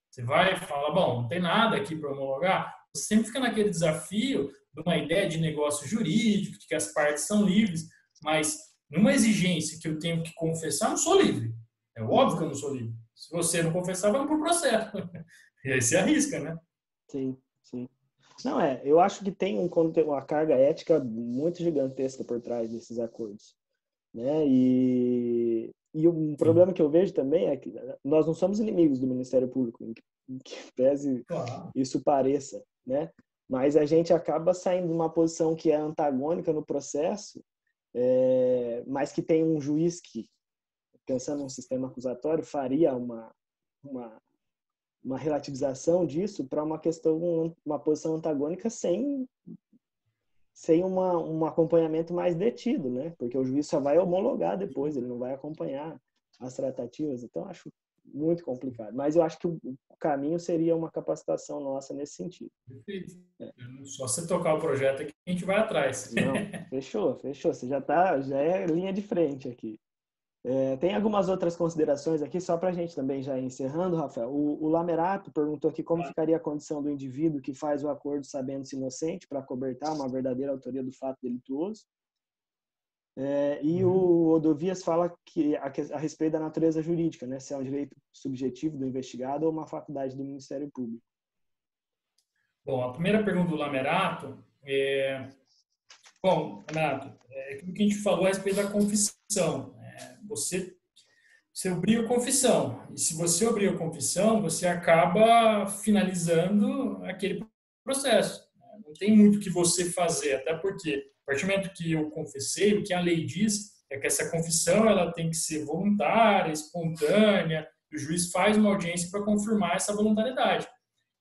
Você vai falar, bom, não tem nada aqui para homologar? Você sempre fica naquele desafio de uma ideia de negócio jurídico, de que as partes são livres, mas numa exigência que eu tenho que confessar, eu não sou livre. É óbvio que eu não sou livre. Se você não confessar, vamos para o processo. E aí você arrisca, né? Sim, sim. Não, eu acho que tem uma carga ética muito gigantesca por trás desses acordos, né? E um problema que eu vejo também é que nós não somos inimigos do Ministério Público, em que pese isso pareça, né? Mas a gente acaba saindo de uma posição que é antagônica no processo, mas que tem um juiz que, pensando num sistema acusatório, faria uma relativização disso para uma questão, uma posição antagônica sem um acompanhamento mais detido, né? Porque o juiz só vai homologar depois, ele não vai acompanhar as tratativas. Então, acho muito complicado. Mas eu acho que o caminho seria uma capacitação nossa nesse sentido. Perfeito. Só você tocar o projeto aqui, a gente vai atrás. Não, fechou. Você já é linha de frente aqui. Tem algumas outras considerações aqui, só para a gente também já ir encerrando, Rafael. O Lamerato perguntou aqui como ficaria a condição do indivíduo que faz o acordo sabendo-se inocente para cobertar uma verdadeira autoria do fato delituoso. E o Odovias fala que a respeito da natureza jurídica, né, se é um direito subjetivo do investigado ou uma faculdade do Ministério Público. Bom, a primeira pergunta do Lamerato Bom, Lamerato, aquilo que a gente falou a respeito da confissão. Você obriga a confissão. E se você obriga a confissão, você acaba finalizando aquele processo. Não tem muito o que você fazer, até porque, a partir do momento que eu confessei, o que a lei diz é que essa confissão ela tem que ser voluntária, espontânea, e o juiz faz uma audiência para confirmar essa voluntariedade.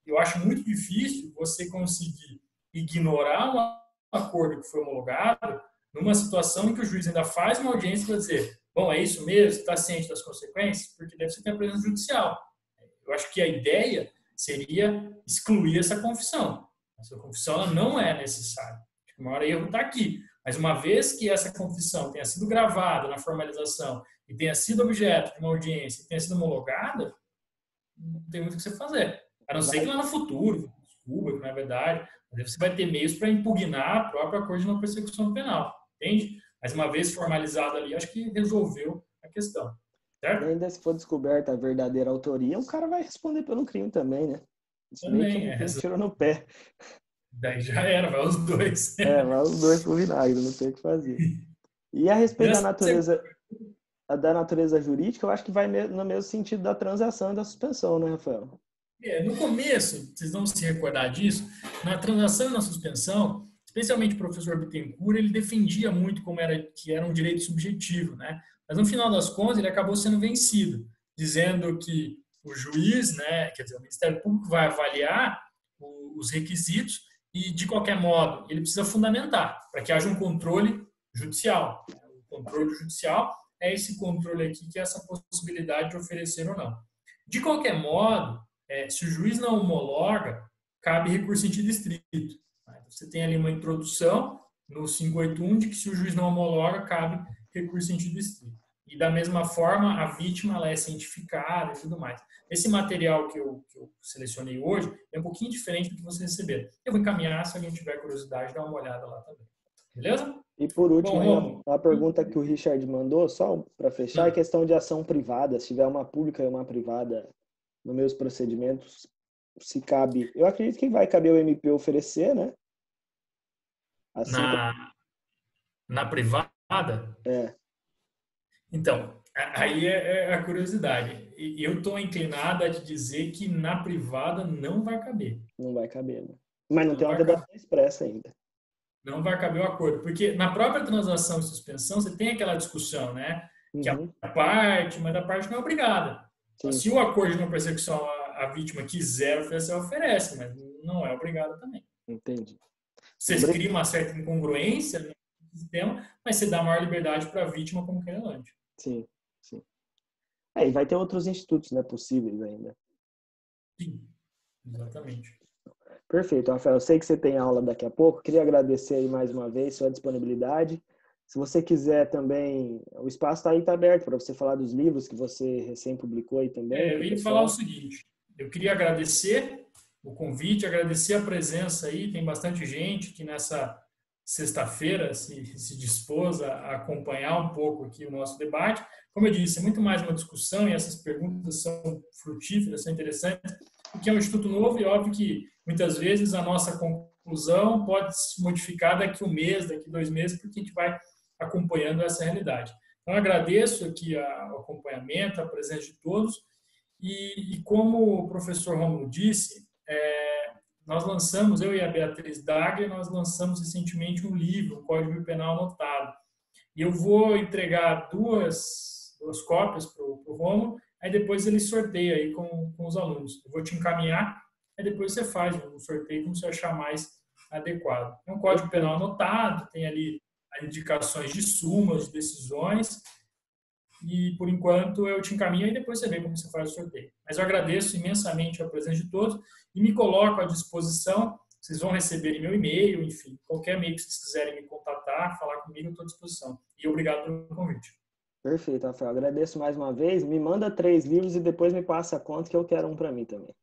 Eu acho muito difícil você conseguir ignorar um acordo que foi homologado numa situação em que o juiz ainda faz uma audiência para dizer, bom, é isso mesmo, está ciente das consequências? Porque deve ser ter a presença judicial. Eu acho que a ideia seria excluir essa confissão. Essa confissão ela não é necessária. O maior erro está aqui. Mas uma vez que essa confissão tenha sido gravada na formalização e tenha sido objeto de uma audiência e tenha sido homologada, não tem muito o que você fazer. A não ser que lá no futuro, desculpa, que não é verdade, mas você vai ter meios para impugnar a própria acordo de não persecução penal, entende? Mas uma vez formalizado ali, acho que resolveu a questão, certo? E ainda se for descoberta a verdadeira autoria, o cara vai responder pelo crime também, né? Isso também meio que tirou no pé. Daí já era, vai os dois. Vai os dois pro vinagre, não tem o que fazer. E a respeito da natureza jurídica, eu acho que vai no mesmo sentido da transação e da suspensão, né, Rafael? No começo, vocês vão se recordar disso, na transação e na suspensão, especialmente o professor Bittencourt, ele defendia muito que era um direito subjetivo, né? Mas no final das contas, ele acabou sendo vencido, dizendo que o juiz, né, quer dizer, o Ministério Público vai avaliar os requisitos e, de qualquer modo, ele precisa fundamentar para que haja um controle judicial. O controle judicial é esse controle aqui, que é essa possibilidade de oferecer ou não. De qualquer modo, se o juiz não homologa, cabe recurso em sentido estrito. Você tem ali uma introdução no 581 de que se o juiz não homologa, cabe recurso em sentido estrito. E da mesma forma, a vítima ela é cientificada e tudo mais. Esse material que eu selecionei hoje é um pouquinho diferente do que você receberam. Eu vou encaminhar, se alguém tiver curiosidade, dá uma olhada lá também. Beleza? E por último, a pergunta que o Richard mandou, só para fechar, é questão de ação privada. Se tiver uma pública e uma privada nos meus procedimentos, se cabe... Eu acredito que vai caber o MP oferecer, né? Assim na privada? Então, aí é a curiosidade. Eu estou inclinado a te dizer que na privada não vai caber. Não vai caber, né? Mas não tem uma vedação expressa ainda. Não vai caber o acordo. Porque na própria transação e suspensão, você tem aquela discussão, né? Que a parte, mas a parte não é obrigada. Sim. Se o acordo de não persecução a vítima quiser oferecer, oferece, mas não é obrigado também. Entendi. Você cria uma certa incongruência no sistema, mas você dá maior liberdade para a vítima como querelante. Sim, sim. E vai ter outros institutos, né, possíveis ainda. Sim, exatamente. Perfeito, Rafael. Eu sei que você tem aula daqui a pouco. Queria agradecer aí mais uma vez sua disponibilidade. Se você quiser também, o espaço está aberto para você falar dos livros que você recém publicou aí também. Eu ia falar o seguinte, eu queria agradecer o convite, agradecer a presença aí, tem bastante gente que nessa sexta-feira se dispôs a acompanhar um pouco aqui o nosso debate. Como eu disse, é muito mais uma discussão e essas perguntas são frutíferas, são interessantes, porque é um instituto novo e óbvio que muitas vezes a nossa conclusão pode se modificar daqui 1 mês, daqui 2 meses, porque a gente vai acompanhando essa realidade. Então, agradeço aqui o acompanhamento, a presença de todos e como o professor Rômulo disse, nós lançamos, eu e a Beatriz Dagler, nós lançamos recentemente um livro, um Código Penal Anotado. E eu vou entregar duas cópias para o Rômulo, aí depois ele sorteia aí com os alunos. Eu vou te encaminhar, aí depois você faz um sorteio como você achar mais adequado. É um Código Penal Anotado, tem ali as indicações de súmulas, de decisões, e por enquanto eu te encaminho e depois você vê como você faz o sorteio. Mas eu agradeço imensamente a presença de todos e me coloco à disposição. Vocês vão receber meu e-mail, enfim, qualquer meio que vocês quiserem me contatar, falar comigo, eu estou à disposição. E obrigado pelo convite. Perfeito, Rafael. Agradeço mais uma vez. Me manda 3 livros e depois me passa a conta que eu quero um para mim também.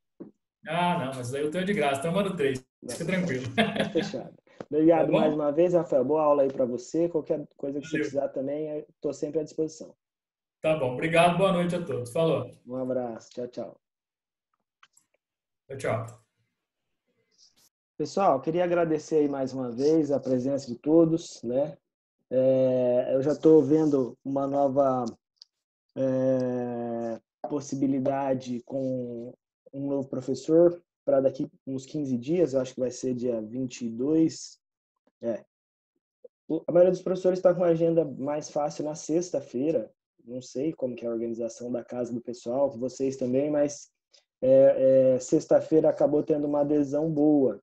Ah, não, mas aí eu tenho de graça, então eu mando 3. Não, Fica tranquilo. tá fechado. Tá Obrigado mais bom? uma vez, Rafael. Boa aula aí para você. Qualquer coisa que você Valeu. precisar também, estou sempre à disposição. Tá bom. Obrigado, boa noite a todos. Falou. Um abraço. Tchau, tchau. Tchau, tchau. Pessoal, queria agradecer aí mais uma vez a presença de todos, né? Eu já estou vendo uma nova possibilidade com um novo professor para daqui uns 15 dias, eu acho que vai ser dia 22. É. A maioria dos professores está com a agenda mais fácil na sexta-feira. Não sei como que é a organização da casa do pessoal, com vocês também, mas sexta-feira acabou tendo uma adesão boa.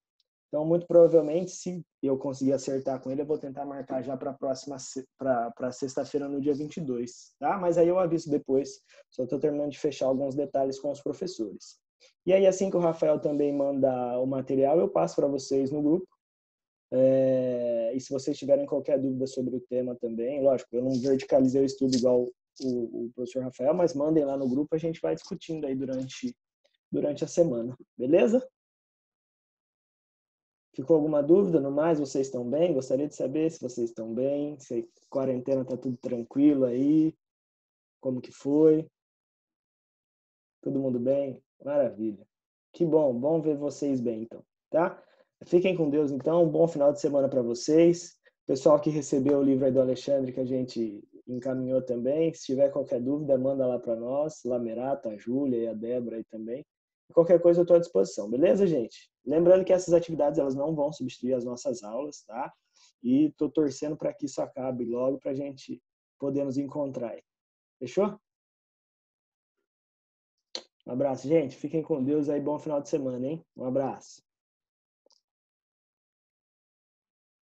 Então, muito provavelmente, se eu conseguir acertar com ele, eu vou tentar marcar já para a próxima, para sexta-feira, no dia 22, tá? Mas aí eu aviso depois, só estou terminando de fechar alguns detalhes com os professores. E aí, assim que o Rafael também manda o material, eu passo para vocês no grupo. E se vocês tiverem qualquer dúvida sobre o tema também, lógico, eu não verticalizei o estudo igual o professor Rafael, mas mandem lá no grupo, a gente vai discutindo aí durante a semana, beleza? Ficou alguma dúvida no mais? Vocês estão bem? Gostaria de saber se vocês estão bem, se a quarentena está tudo tranquilo aí, como que foi? Todo mundo bem? Maravilha. Que bom, bom ver vocês bem então, tá? Fiquem com Deus então, um bom final de semana para vocês. Pessoal que recebeu o livro aí do Alexandre que a gente encaminhou também, se tiver qualquer dúvida, manda lá para nós, Lamerata, a Júlia e a Débora aí também. Qualquer coisa eu estou à disposição, beleza, gente? Lembrando que essas atividades elas não vão substituir as nossas aulas, tá? E estou torcendo para que isso acabe logo para a gente poder nos encontrar aí. Fechou? Um abraço, gente. Fiquem com Deus aí. Bom final de semana, hein? Um abraço.